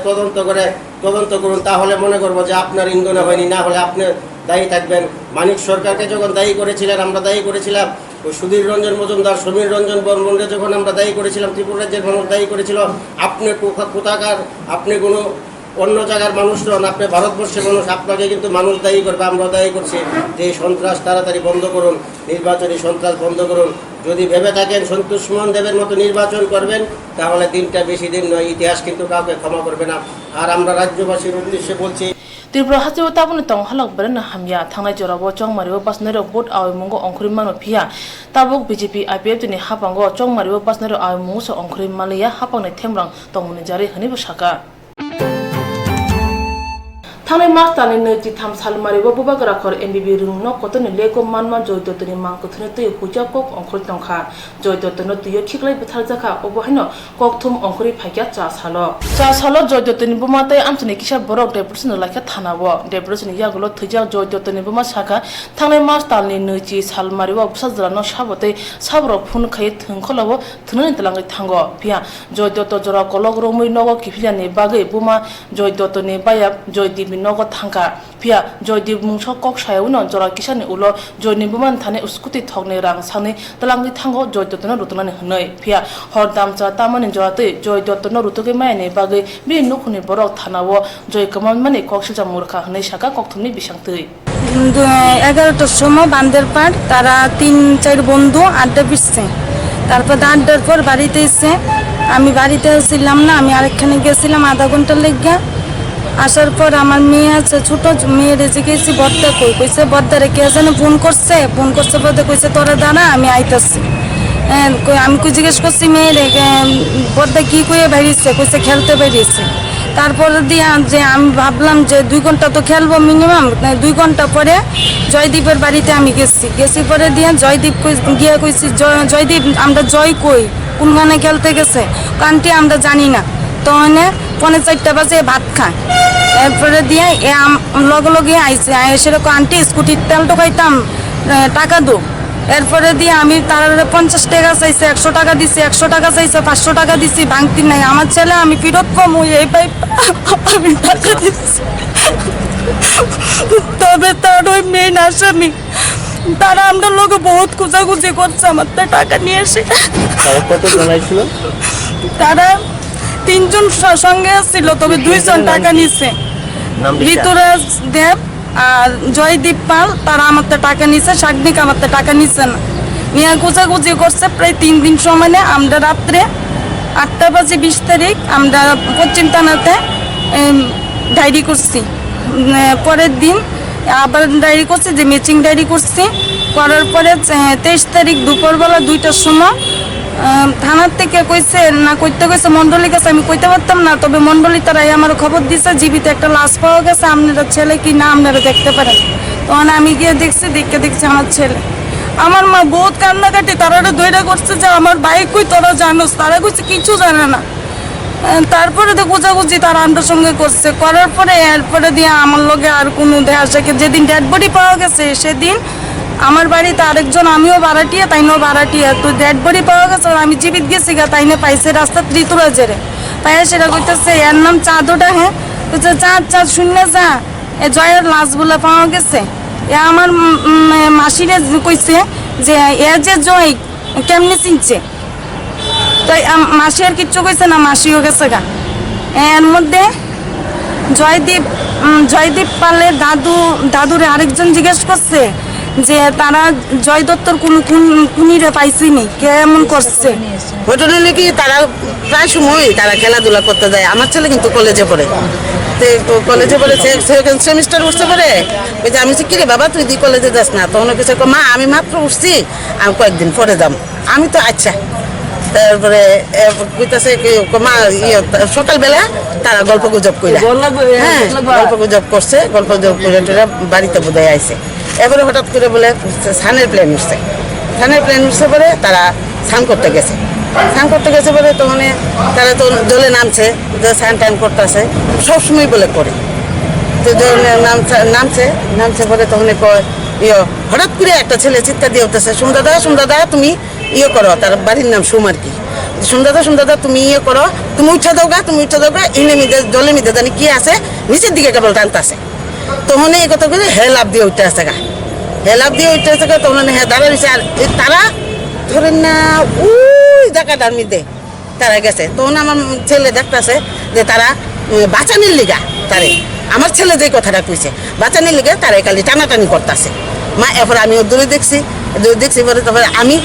M: তদন্ত করুন, তাহলে মনে করবো যে আপনার ইন্ধনে হয়নি, না হলে আপনি দায়ী থাকবেন। মানিক সরকারকে যখন দায়ী করেছিলেন, আমরা দায়ী করেছিলাম, ওই সুধীর রঞ্জন মজুমদার, সমীর রঞ্জন বর্মনকে যখন আমরা দায়ী করেছিলাম, ত্রিপুরা রাজ্যের মানুষ দায়ী করেছিল। আপনি কোথাকার, আপনি কোনো অন্য জায়গার মানুষ নন, আপনি ভারতবর্ষের মানুষ, আপনাকে কিন্তু মানুষ দায়ী করবে। আমরা দায়ী করছি যে এই সন্ত্রাস তাড়াতাড়ি বন্ধ করুন, নির্বাচনী সন্ত্রাস বন্ধ করুন। যদি ভেবে থাকেন সন্তোষ মোহন দেবের মতো নির্বাচন করবেন তাহলে দিনটা বেশি দিন নয়, ইতিহাস কিন্তু কাউকে ক্ষমা করবে না। আর আমরা রাজ্যবাসীর উদ্দেশ্যে বলছি,
A: ত্রিপুরা হাজো তাবুনি তং হালক বেরেন হামিয়া থাংনাই জরাবো চংমারিবো বাসনাইরো ভোট আওয়মুঙ্গো অংখরিমানো ফিয়া তাবুক বিজেপি আইপিএফ দিনি হাপাঙ্গো চংমারিবো বাসনাইরো আওয়মুঙ্গো অংখরিমালিয়া হাপাंगनाय थेमरां तंमुनि जारि हनिबो साका थांनाय मास दानि 23 सालमारिबो बुबागराखर एमबिबि रुंनो कतनि लेको मानमा जयदत्तनि मांकथनि तै हुजा कक अंखर तंखा जयदत्तनो तैयो खिखलाय बुथार जाखा अबहायनो ककथुम अंखरि फाइक्या चा सालो जयदत्तनि बुमातै आमचनि किसा बरक डेपुटेसन लाखा थानाबो डेपुटेसन यागलो थैजा जयदत्तनि बुमा साखा थांनाय मास दानि 23 सालमारिबो बुसाजरानो साबतै साब्र फुन खाय थंखलाबो थननि तलांगै थांगो पिया जयदत्त जरा कलक रमै नगो किफियानि बागै बुमा जयदत्तनि बाया जयदीप नगद थांका फिया जयदीप मुंसो कक सायावनो जरा किसानि उलो जयनि बुमान थाने स्कुटी थगने रां सानै तलांगै थांगो जयदत्तनो रुतनानै हनै फिया हर दामचा तामानि जरातै जयदत्तनो रुतगै मायनि बागै बे नखुनि बरक थानावो जय कमान माने ककसिलजा मुरखा हनै साका ककथुमनि बिसांतै
N: 11টার সময় বান্দের পাড় তারা 3-4 বন্ধু আড্ডা পিটছে তারপর আড্ডার পর বাড়িতে এসে আমি বাড়িতে ছিলাম না আমি আরেকখানে গেছিলাম আধা ঘন্টার লেগে আসার পর আমার মেয়ে আছে ছোট মেয়ের জিজ্ঞেসি বদ্দা কইছে বদ্দারে কে যেন ফোন করছে বদ্দা কইছে তোরা দাঁড়া আমি আইতাছি আমি জিজ্ঞেস করছি মেয়েরে বদ্দা কি কইয়ে বেরিয়েছে কইছে খেলতে বেরিয়েছে তারপরে দিয়ে যে আমি ভাবলাম যে 2 ঘন্টা তো খেলবো মিনিমাম 2 ঘন্টা পরে জয়দীপের বাড়িতে আমি গেছি পরে দিয়ে জয়দীপ গিয়ে কইছি জয়দীপ আমরা জয় কই কোন গানে খেলতে গেছে কান্টি আমরা জানি না তখন 4:30 বাজে ভাত খায় এরপরে দিয়ে লগে আইসে সেরকম আন্টি স্কুটির তেল ঢোকাইতাম টাকা দো এরপরে দিয়ে আমি তার 50 টাকা চাইছে 100 টাকা দিছি 100 টাকা চাইছে 500 টাকা দিছি ভাঙতি নাই আমার ছেলে আমি ফিরত কম এই পাই আমি টাকা দিছি তবে তার ওই মেন আসামি তারা আমরা লোক বহুত খুঁজাখুঁজি করছে আমার টাকা নিয়ে এসে
M: কত জানাইছিল
N: তারা 3 জন সঙ্গে ছিল তবে 2 জন টাকা নিছে ঋতুরাজ দেব আর জয়দীপ পাল তারা আমার টাকা নিছে শাগনিক আমার টাকা নিছে না নিয়ে গুজাগুজি করছে প্রায় 3 দিন সময় আমরা রাত্রে 8:20 তারিখ আমরা পশ্চিম থানাতে ডায়েরি করছি পরের দিন আবার ডায়েরি করছি যে ম্যাচিং ডায়েরি করছি করার পরে 23 তারিখ দুপুরবেলা 2টার সময় থানার থেকে কইছে না কইতে কইছে মন্ডলীর কাছে আমি কইতে পারতাম না তবে মন্ডলী তারাই আমার খবর দিছে জীবিত একটা লাশ পাওয়া গেছে আপনারা ছেলে কি না আপনারা দেখতে পারেন তখন আমি গিয়ে দেখছি আমার ছেলে আমার মা বহুত কান্নাকাটি তারা ধৈর্য করছে যে আমার বাইক কই তোরা জানোস তারা কইছে কিছু জানে না তারপরে তো গুজাগুজি তারা আমার সঙ্গে করছে করার পরে এরপরে দিয়ে আমার লগে আর কোনো দেখা যায় যেদিন ডেড বডি পাওয়া গেছে সেদিন আমার বাড়িতে আরেকজন আমিও ভাড়াটিয়া তাইনও ভাড়াটিয়া তো ডেড বডি পাওয়া গেছে আমি জীবিত গেছি গা তাইনে পাইছে রাস্তা ঋতুরাজেরে পাইয়া সেটা কইতেছে এর নাম চাঁদোটা হ্যাঁ কইছে চাঁদ শুনে যা এ জয়ের লাশগুলো পাওয়া গেছে এ আমার মাসিরে কইছে যে এ যে জয় কেমনি চিনছে তাই মাসি আর কিচ্ছু কইছে না মাসিও গেছে গা এর মধ্যে জয়দীপ পালের দাদুরে আরেকজন জিজ্ঞেস করছে যে তারা জয় দত্তর কোন খুনিরে পাইছিনি কেমন করছে
E: ঘটনা নাকি তারা প্রায় সময় তারা খেলাধুলা করতে যায় আমার ছেলে কিন্তু কলেজে পড়ে কলেজে পড়ে সেকেন্ড সেমিস্টার উঠতে পারে বলছে আমি কি রে বাবা তুই কলেজে যাস না তখন কিছু মা আমি মাত্র উঠছি আমি কয়েকদিন পরে যাম আমি তো আচ্ছা তারপরে কইতাছে মা সকালবেলা তারা গল্প গুজব কইরা হ্যাঁ গল্প গুজব করছে গল্প গুজব করে বাড়িতে বোধহয় আইছে এবারে হঠাৎ করে বলে স্নানের প্ল্যান উঠছে পরে তারা স্নান করতে গেছে বলে তখন তারা তো জলে নামছে যে স্নান টান করতেছে সবসময় বলে করে নামছে পরে তখন কয় হঠাৎ করে একটা ছেলে চিৎকার দিয়ে উঠতেছে সুমদাদা তুমি করো, তার বাড়ির নাম সুম আর কি। সুমদাদা তুমি করো, তুমি উঠা দাও গা ইনে মিদে জলে মিদে জানি কি আছে নিচের দিকে কেবল টানতেছে। তখন এই কথা করে লাভ দিয়ে উঠতে আসছে গা, তখন দাঁড়া রয়েছে। আর তারা ধরেন না ওই জায়গাটার মধ্যে তারা গেছে। তখন আমার ছেলে দেখতেছে যে তারা বাঁচানির লিগা আমার ছেলে যে কথাটা কইছে বাঁচানির লিগা তারা খালি টানাটানি করতেছে। মা এরপর আমি দূরে দেখছি পরে তারপরে আমি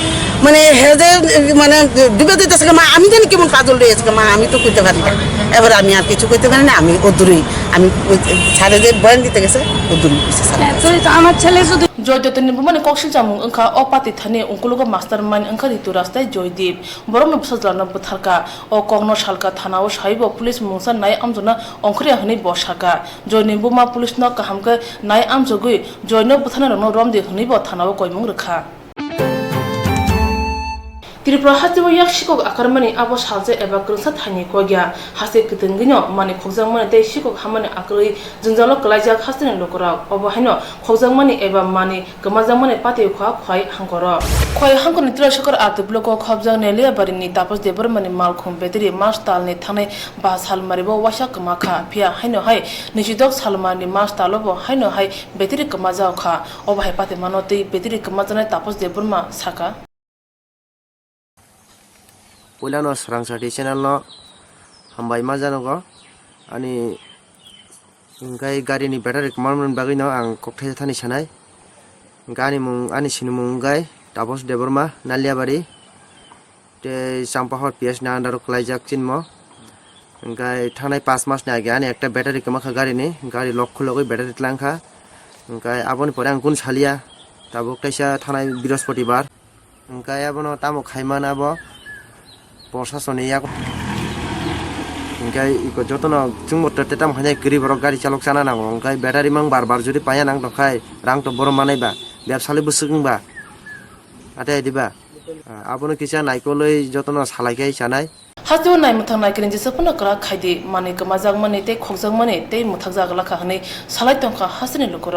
E: মানে মানে ডুবে দিতেছে মা, আমি জানি কেমন পাগল রয়েছে মা, আমি তো কইতে পারি না। এবার আমি আর কিছু কইতে পারি না, আমি দূরেই আমি ছাড়ে যে বয়ান দিতে গেছে দূরেই
N: আমার ছেলে শুধু
A: জয়দত্তনি মানে কক্সিল জামুং ওংখা অপাতি থানে উনকুলুগ মাস্টার মাইন ওংখা ঋতু রাস্তায় জয়দীপ বরং নবসাজলানা বুথারকা ও কগ্ন সালকা থানা ও সাহিব পুলিশ মুংসা নাই আমজনা অংখরিয়া হনি বসাকা জয়নিবু মা পুলিশ ন কাহামকে নাই আমজগুই জয়ন বুথানা রং রমদি হনিব থানা ও কয়মুং রেখা Tripura hasibo yak shikok akarmani abo salje eba krungsa thani kogya hase kitengino mani khogjangmani tei shikok hamani akroi jungjalo klaijak hasene lokora obo haino khogjangmani eba mani gamajangmani pati khwai hangkoro khwai hangkoni tira shakar atubloko khobjang nelia barini tapos debor mani malkhum betri mas talni thane ba salmaribo washa kamakha phia haino hai nijidok salmani mas talobo haino hai betri kamajao kha obo hai pati manoti betri kamajane tapos deborma saka
M: पहिला Swrangchati channel no hambai ma janogo ani gai gari ni battery kmarman bagui no ang kokthai thani sanai gani mung ani sinumung gai tapos deborma naliabari te champahor ps na andar klaijak chinmo gai thanai 5 mas na age ani ekta battery kamakha gari ni gari lokho logoi battery tlangkha gai aboni pore ang kun salia tabo kaisa thanai biraspatibar gai abono tamo khaimana abo প্রশাসনে ওংকাই eco যতনো চুংমো তেতাম হাজাই গরিবরক গাড়ি চালক জানা নাঙ্গো ওংকাই battery মাং বারবার যদি পায়া নাং দখাই রাং তো বড় মানাইবা ব্যবসালে বুসুংবা আটাই দিবা আপনি কিছা নাইকলই যতনো সালাইকাই জানাই
A: হাসিও নাই মুথাং নাইকেন যে সপনা করা খাইদে মানে গমাজাগ মানে তে খকজাগ মানে তে মুথাগ জাগলা খাহনে সালাই Tankha হাসিনে লুকর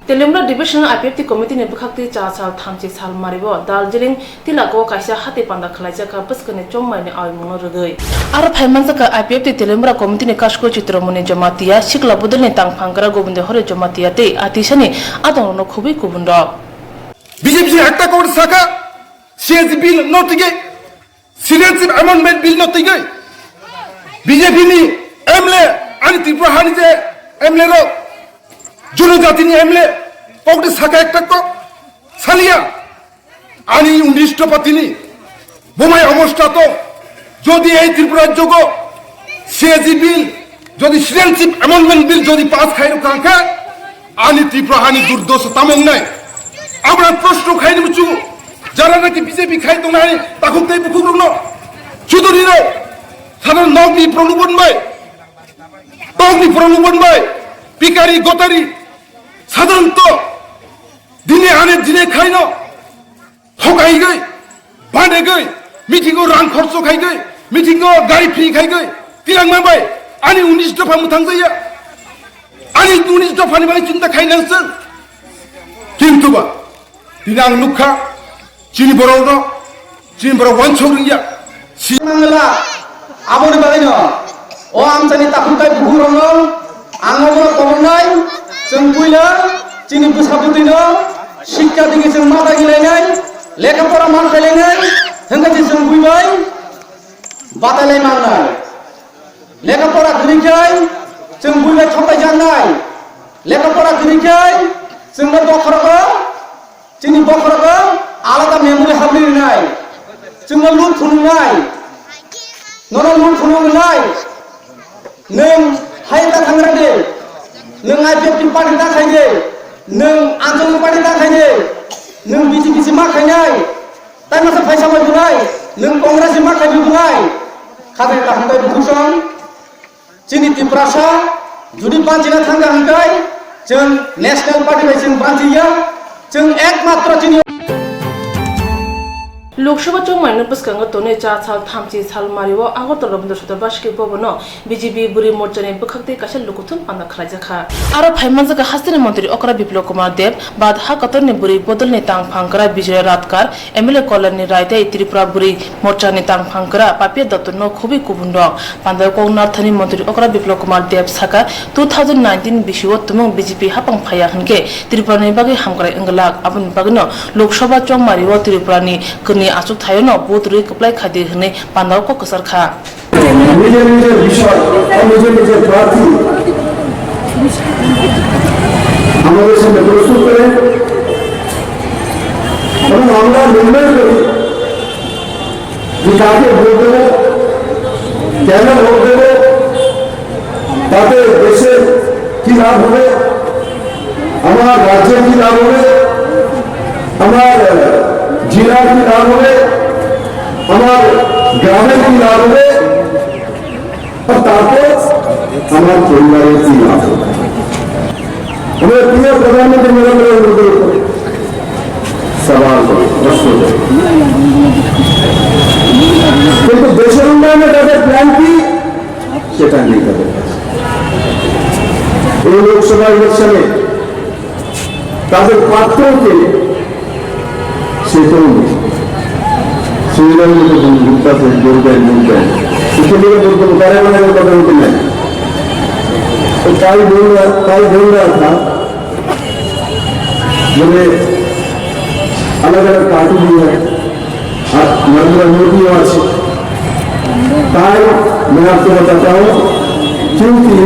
A: Telumra Divisional IPFT Committee ne bukhakti cha cha thamchi sal maribo Darjeeling tilako kaisa hati panda khlaija ka paskane chomai ne ai mono rogoi ar phaimansa ka IPFT Telumra Committee ne kashko chitramone jamatiya shikla budul ne tangphangara gobind hore jamatiya te atisani adon no khubi kubunda
G: BJP একটা code শাখা CS বিল নটিগে সিলেন্সিভ amendment bill নটিগে BJP নি এমলে আনি ত্রিপুরা হানি যে এমলে ro জনজাতি নি এমলে code শাখা একটা কো সালিয়া আনি 19 পাতিনি বোমাই অবস্থা তো যদি এই ত্রিপুরার যোগ সিএস বিল যদি সিলেন্সিভ অ্যামেন্ডমেন্ট বিল যদি পাস খাইরো কাঙ্কা আনি ত্রিপুরা হানি দুর্দশা তামং নাই আমরা প্রশ্ন খাইনি বুঝু যারা নাকি বিজেপি খাইতো নাই তখন তাই বুকুগ্রহ শুধু নিরো সাধারণ নগ্নি প্রলোভন ভাই নগ্নি প্রলোভন ভাই পিকারি গোতারি সাধারণত দিনে আনে দিনে খাইন ঠকাই গই বাঁধে গই মিটিংও রাং খরচ খাই গই মিটিংও গাড়ি ফ্রি খাই গই তিরাং মাবাই আনি 19 দফা মুথাং যাইয়া আনি 19 দফানি মানে চিন্তা খাইনাংসো কিন্তু বা দিনাং নুখা চিনি বড় ওয়ানছরিয়া
O: সিমাংলা আবর বাগাইনো ও আমসানি তাকুকাই বুহুরং আঙ্গবর কবনাই जों बुइनो चिनि बुसाबुदिनो शिक्षा दिगे जों मादा गिलायनाय लेखाफोरा मान खायलायनाय होंगाजि जों बुइबाय बादायलाय मांनाय लेखाफोरा गैयैखाय जों बुइबाय थगाय जानाय लेखाफोरा गैयैखाय जोंनो बखरबो जोंनि बखरबो आलादा मेमरि हाबलिरनाय जोंनो लुट खुनुनाय नन लुट खुनुनाय नों हायदा थांग्रादे नों IPFT पार्टी दाखायदे नों आंजलिक पार्टी दाखायदे नों BJP मा खायनाय ताइ मासे फैसा मोननाय नों कांग्रेस मा खायबोनाय खादे दाखांबाय बुसं चिनि त्रिपुरासा जुदि बांचिना थांगा हांगाय जों नेशनेल पार्टी बाय जों बांचिया जों एकमात्र चिनि
A: लोकसभा चौमाइन बसकांग तोने 4 साल 3 साल मारिवो आगरतला बंदर सदरबास के बबनो बीजेपी बुरी मोर्चा ने बखकते काशल लुकुथुम पाना खलाजखा आरो फाइमानजका हास्तिन मंत्री अकरा विप्लव कुमार देव बाद हाकतर ने बुरी बदल ने तांग फांकरा विजय रातकार एमएलए कॉलन ने रायते त्रिपुरा बुरी मोर्चा ने तांग फांकरा पापिया दत्त न खुबी कुबुंड पांदा कोंगनाथनि मंत्री अकरा विप्लव कुमार देव साका 2019 बिशुओ तुमंग बीजेपी हापंग फाया हनके त्रिपुरा ने बागे हामकरा इंगलाक अपन बागनो लोकसभा चौमारिवो त्रिपुरा नि कनि आसुक थायो न बहुत रुई कपलाई खादे हने पांदाव को कसर खा
J: নিজের নিজের বিষয় নিজের নিজের প্রার্থী আমাদের সামনে প্রস্তুত করে এবং আমরা নির্ণয় করি যে কাকে ভোট দেবো কেন ভোট দেবো তাতে দেশের কি লাভ হবে আমার রাজ্যের কি লাভ হবে আমার জেলার কি লাভ হবে আমার গ্রামের কি লাভ হবে তারপর আমার পরিবারের কি লাভ হবে আমাদের প্রিয় প্রধানমন্ত্রী নরেন্দ্র মোদীর উপরে সওয়াল করে প্রশ্ন করে কিন্তু দেশের উন্নয়নে তাদের প্ল্যান কি সেটা নেই তাদের এই লোকসভা ইলেকশনে তাদের পাত্রকে সেটাও নেই সুবিধার মতো ঘুরতে গরুদের ঘুরতে সেখানে বলতে তারা মানে কথা বলতে নেই তাই बोल रहा था मैंने अलग अलग पार्टी भी है नरेंद्र मोदी और ताई मैं आपको बताता हूँ क्योंकि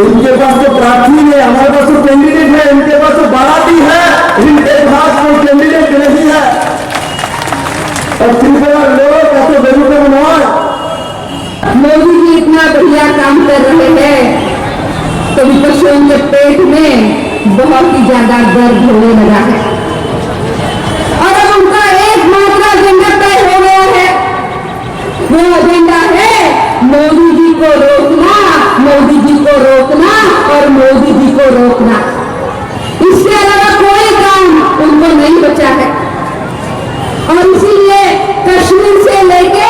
J: इनके पास तो प्रार्थी है हमारे पास तो कैंडिडेट है इनके पास तो बाराती है इनके पास कोई कैंडिडेट नहीं है और त्रिपुरा लोग ऐसे बेरूपे बनवाए
P: मोदी जी इतना बढ़िया काम कर रहे हैं तो विपक्षियों के पेट में बहुत ही ज्यादा दर्द होने लगा है और अब उनका एकमात्र एजेंडा तय हो गया है वो एजेंडा है मोदी जी को रोकना मोदी जी को रोकना और मोदी जी को रोकना इसके अलावा कोई काम उनको नहीं बचा है और इसीलिए कश्मीर से लेके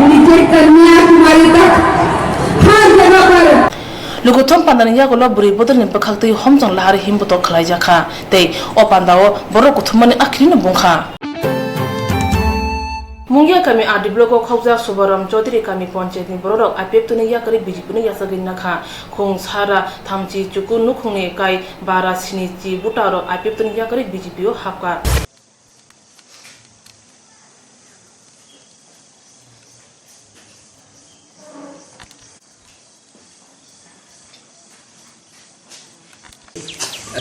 P: नीचे कन्याकुमारी तक हर जगह पर
A: लुकुथम पांदानि यागोला बुरी बदल ने बखकते हमजों लाहार हिमबतो खलाइजाखा तै ओ पांदाओ बरो कुथुमनि आखिरिनो बुंखा मुंगिया कामी आदि ब्लॉक खौजा सुबरम चौधरी कामी पंचायत नि बरोरक आपेप तुनि याकरि बीजेपी नि यासगिन नाखा खों सारा थामची चुकु नुखुंनि काई 12 सिनिची बुटारो आपेप तुनि याकरि बीजेपी ओ हापका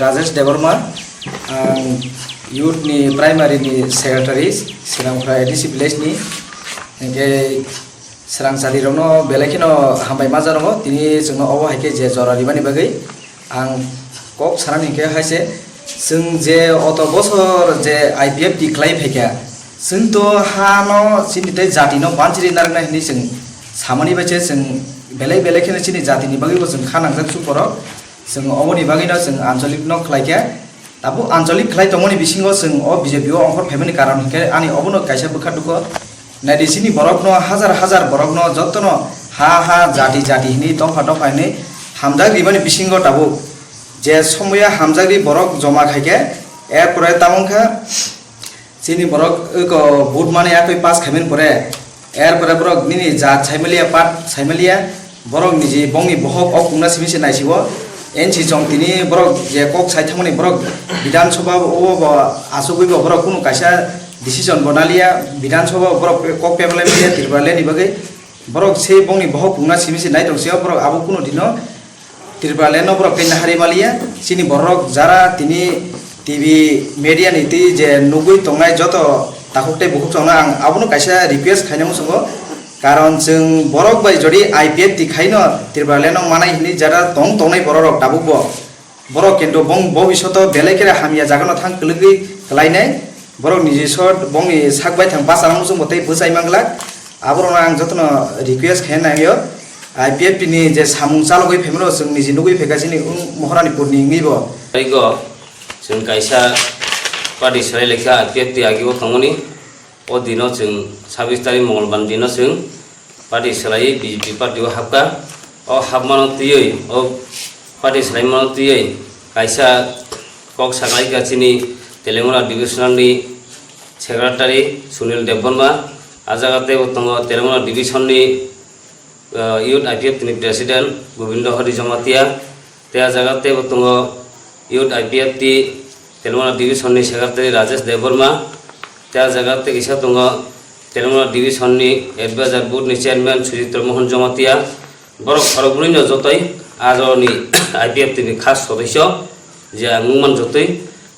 K: राजेश देवर्मा यूथ नि प्राइमरी नि सेक्रेटारि सिरांखरा एडिसि विलेज नि इनके स्रांचाति रनो बेलेखिनो हामबाय मा जानो तिनि जोंनो अबो हायके जे जरारिबानि बागै आं कक सारानि के हायसे जों जे अत बसर जे आईपीएफ दिख्लाय फैका जों तो हानो सिनिते जातिनो बानसिरि नारना हिनि जों सामानि बाचे जों बेलेक बेलेखिनो सिनि जातिनि बागैबो जों खानांगोन सुपर जों अबनि बागैनो जों आन्चलिक न खलायके दाबो आन्चलिक खलाय तमनि बिसिङो जों अ बीजेपी ओ अंखर फाइमानि कारण के आनि अबनो कायसा बखादुको नायदिसिनि बरकनो हजार हजार बरकनो जत्तनो हा हा जाति जाति हिनि दफा दफा हिनि हामजाग्रिबानि बिसिङो दाबो जे समया हामजाग्रि बरक जमा खायके एरपरे तामंखा सिनि बरक को बुट माने आकै पास खाइमेन परे एरपरे बरक निनि जात साइमेलिया पाट साइमेलिया बरक निजि बंगि बहक अ कुंना सिमिसे नायसिबो एनसी जं तिनी बरक जे कक साइथामनि बरक विधानसभा ओ आसुगैबो बरक कुनु कायसा डिसिजन बनालिया विधानसभा बरक कक पेबलाय तिरबालेनि बागै बरक से बंगनि बहक कुंना सिमिसे नाय दंसेया बरक आबो कुनु दिनो तिरबालेनो बरक केना हारिमालिया सिनि बरक जारा तिनी टीवी मीडिया नीति जे नुगुइ तंगाय जत ताखुकते बुकुक संना आं आबोनो कायसा रिक्वेस्ट खायनांगौ संगो कारण जों बरक बाय जदि आईपीएफ दिखाइनो तिरबालेनो मानाय हिनि जारा तंग तंगनाय बरक दाबुबो बरक किन्तु बंग भबिष्यत बेलेकेरे हामिया जागोन थां कलगै कलायनाय बरक निजिसर बंगनि साकबाय थां बासानांगौ जों मते बुजाय मांगला आबरनो आं जतनो रिक्वेस्ट खायनायो आईपीएफ नि जे सामुं चालगै फेमरो जों निजि नुगै फेगासिनि महारानीपुरनि ngैबो
Q: जों कायसा पार्टी सोलाय लेखा आईपीएफ ति आगिबो थांगोनि o dino जों 26 तारिख मंगलबार dino जों पार्टी सोलायै बिजेपि पार्टीआव हाबगा o हाबमानो तुयै o पार्टी सोलायमानो तुयै कायसा कक सागाई गाचिनि तेलेंगाना डिविजननि सेक्रेटारि सुनील देवबर्मा आजागाते बतंग तेलेंगाना डिविजननि यूथ आईपीएफ नि प्रेसिडेंट गोविंद हरि जमातिया ते आजागाते बतंग यूथ आईपीएफ टी तेलेंगाना डिविजननि सेक्रेटारि राजेश देवबर्मा ते आजागाते किसा दंग तेलेंगाना डिविजननि एडभाइजर बोर्डनि चेयरमैन सुजित मोहन जमातिया बरक फरकबुरिनो जतै आजनि आईपीएफ टी नि खास सदस्य जे मुंमान जतै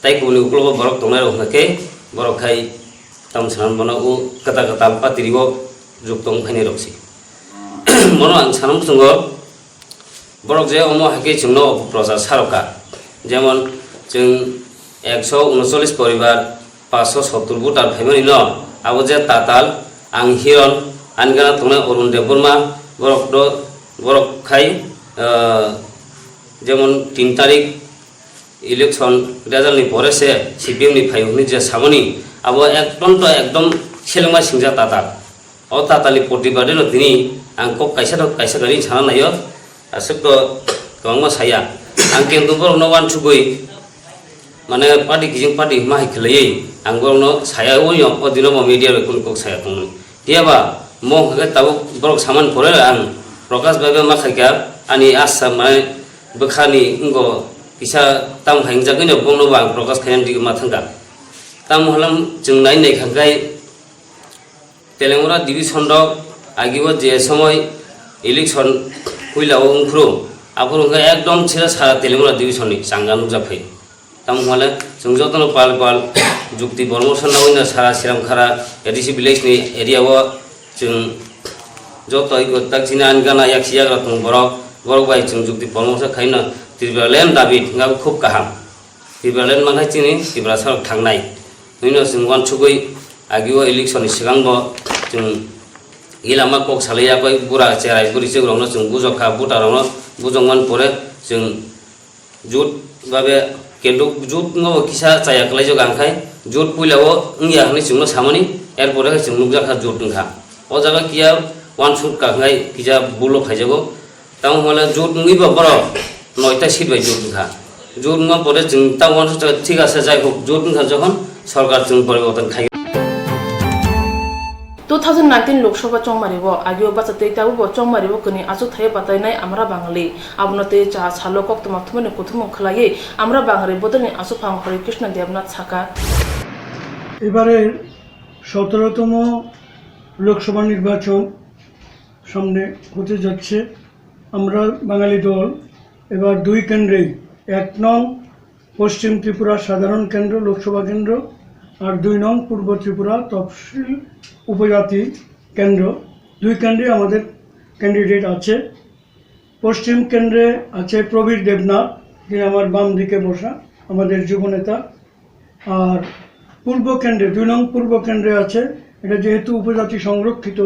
Q: ताइकुनि उक्लबो बरक दंनाय रखनाके बरक खाय तामसान बना उ कता कता पातिरिबो जुक्तम फाइने रक्सि मनो आं सानम संग बरक जे अमो हाके जोंनो प्रजा सारका जेमन जों 139 परिवार 570 भोटार फेमिलि न आबो जे ताताल आं हिरन आनगाना तंनाय अरुण देवबर्मा बरक खाय जेमन 3 तारिख इलेक्शन रेजाल्टनि परे से सीपीएम नि फाइनि जे सामनि आबो एकदम सेलेमा सिंजा ताताल o tatali प्रतिबादे न दिनि आंखौ कायसा गरि साना नायो आसुको गंमा साया आं केन्दु बरनो वान छुगै माने पार्टी गिजिं पार्टी माहि खलै आं बरनो साया ओयो ओ दिनो म मीडिया रे कुन को साया तंग दियाबा म हगे ताबो बरक सामान परे आं प्रकाश बाबे मा खायका आनि आसाम माने बखानि इंगो किसा ताम हाइंजागैनो बंनो बा प्रकाश खायन दिगो मा थांगा ताम हलम जों नाय खांगाय तेलेंगाना डिविजन दक आगिबो जे समय इलेक्शन हुइलाव उंख्रु आफुरंगा एकदम छिरा सारा तेलेंगाना डिविजननि सांगानु जाफै ताम हले जों जतन पाल जुक्ति बर्मसन नावैनो सारा सिरामखारा एडिसि विलेजनि एरियाव जों जतय गताकसिना आनगाना याखियाग्रा तं बरक बाय जों जुक्ति बर्मसन खायनो त्रिब्रालेन दाबि गाब खूब गाहाम त्रिब्रालेन मांगाय चिनि त्रिब्रा सार थांनाय नैनो जों वान छुगै आगिबो इलेक्शन सिगांबो जों इलामा कक सालैयाखै बुरा चेराय बुरि जोग्रावनो जों बुजखा बुटारावनो बुजंमान परे जों जुट बाबे केन्दु जुट न किसा चायाखलै जो गांखाय जुट पुइलावो इंया हनै जोंनो सामनि एर परे जों नुजाखा जुट नखा ओ जागा किया वान शुट कांगाय किजा बुलो फाइजागो तां हले जुट नुइबो बर नयता सीट बाय जुट नखा जुट न परे जों तां वान शुट ठीक आसे जाय होक जुट नखा जखन सरकार जों परिवर्तन खाय
A: 2019 लोकसभा चौमारिबो आगियो बाचते ताबो चौमारिबो कनि आसु थाय बातायनाय आमरा बांगली आबनते चा सालो कोक्तमा थुमने कुथुम खलाये आमरा बांगरे बदलनि आसु फांग हरि कृष्ण देवनाथ साका
L: এবারে 17তম লোকসভা নির্বাচন সামনে হতে যাচ্ছে আমরা বাঙালি দল এবার দুই কেন্দ্রেই 1 নং পশ্চিম ত্রিপুরা সাধারণ কেন্দ্র লোকসভা কেন্দ্র আর 2 নং পূর্ব ত্রিপুরা তফসিল উপজাতি কেন্দ্র দুই কেন্দ্রে আমাদের ক্যান্ডিডেট আছে পশ্চিম কেন্দ্রে আছে প্রবীর দেবনাথ যিনি আমার বাম দিকে বসা আমাদের যুবনেতা আর পূর্ব কেন্দ্রে 2 নং পূর্ব কেন্দ্রে আছে এটা যেহেতু উপজাতি সংরক্ষিত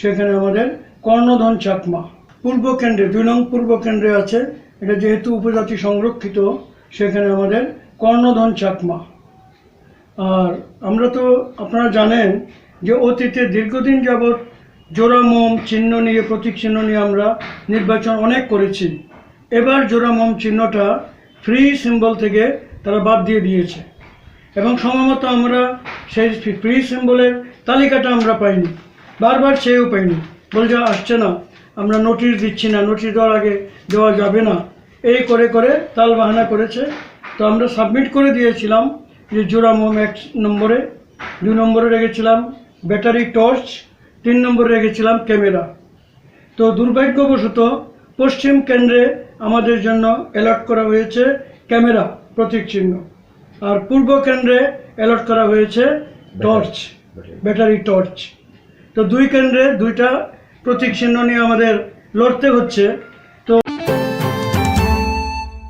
L: সেখানে আমাদের কর্ণধন চাকমা পূর্ব কেন্দ্রে 2 নং পূর্ব কেন্দ্রে আছে এটা যেহেতু উপজাতি সংরক্ষিত সেখানে আমাদের কর্ণধন চাকমা আর আমরা তো আপনারা জানেন যে অতীতে দীর্ঘদিন যাবত জোড়া মোম চিহ্ন নিয়ে প্রতীক চিহ্ন নিয়ে আমরা নির্বাচন অনেক করেছি এবার জোড়া মোম চিহ্নটা ফ্রি সিম্বল থেকে তারা বাদ দিয়ে দিয়েছে এবং সময়মতো আমরা সেই ফ্রি সিম্বলের তালিকাটা আমরা পাইনি বারবার চেয়েও পাইনি বলছে আসছে না আমরা নোটিশ দিচ্ছি না নোটিশ দেওয়ার আগে দেওয়া যাবে না এই করে করে তালবাহানা করেছে তো আমরা সাবমিট করে দিয়েছিলাম যে জোড়া মোম 1 নম্বরে 2 নম্বরে রেখেছিলাম ব্যাটারি টর্চ 3 নম্বরে রেখেছিলাম ক্যামেরা তো দুর্ভাগ্যবশত পশ্চিম কেন্দ্রে আমাদের জন্য অ্যালট করা হয়েছে ক্যামেরা প্রতীক চিহ্ন আর পূর্ব কেন্দ্রে অ্যালট করা হয়েছে টর্চ ব্যাটারি টর্চ তো দুই কেন্দ্রে দুইটা প্রতীক চিহ্ন নিয়ে আমাদের লড়তে হচ্ছে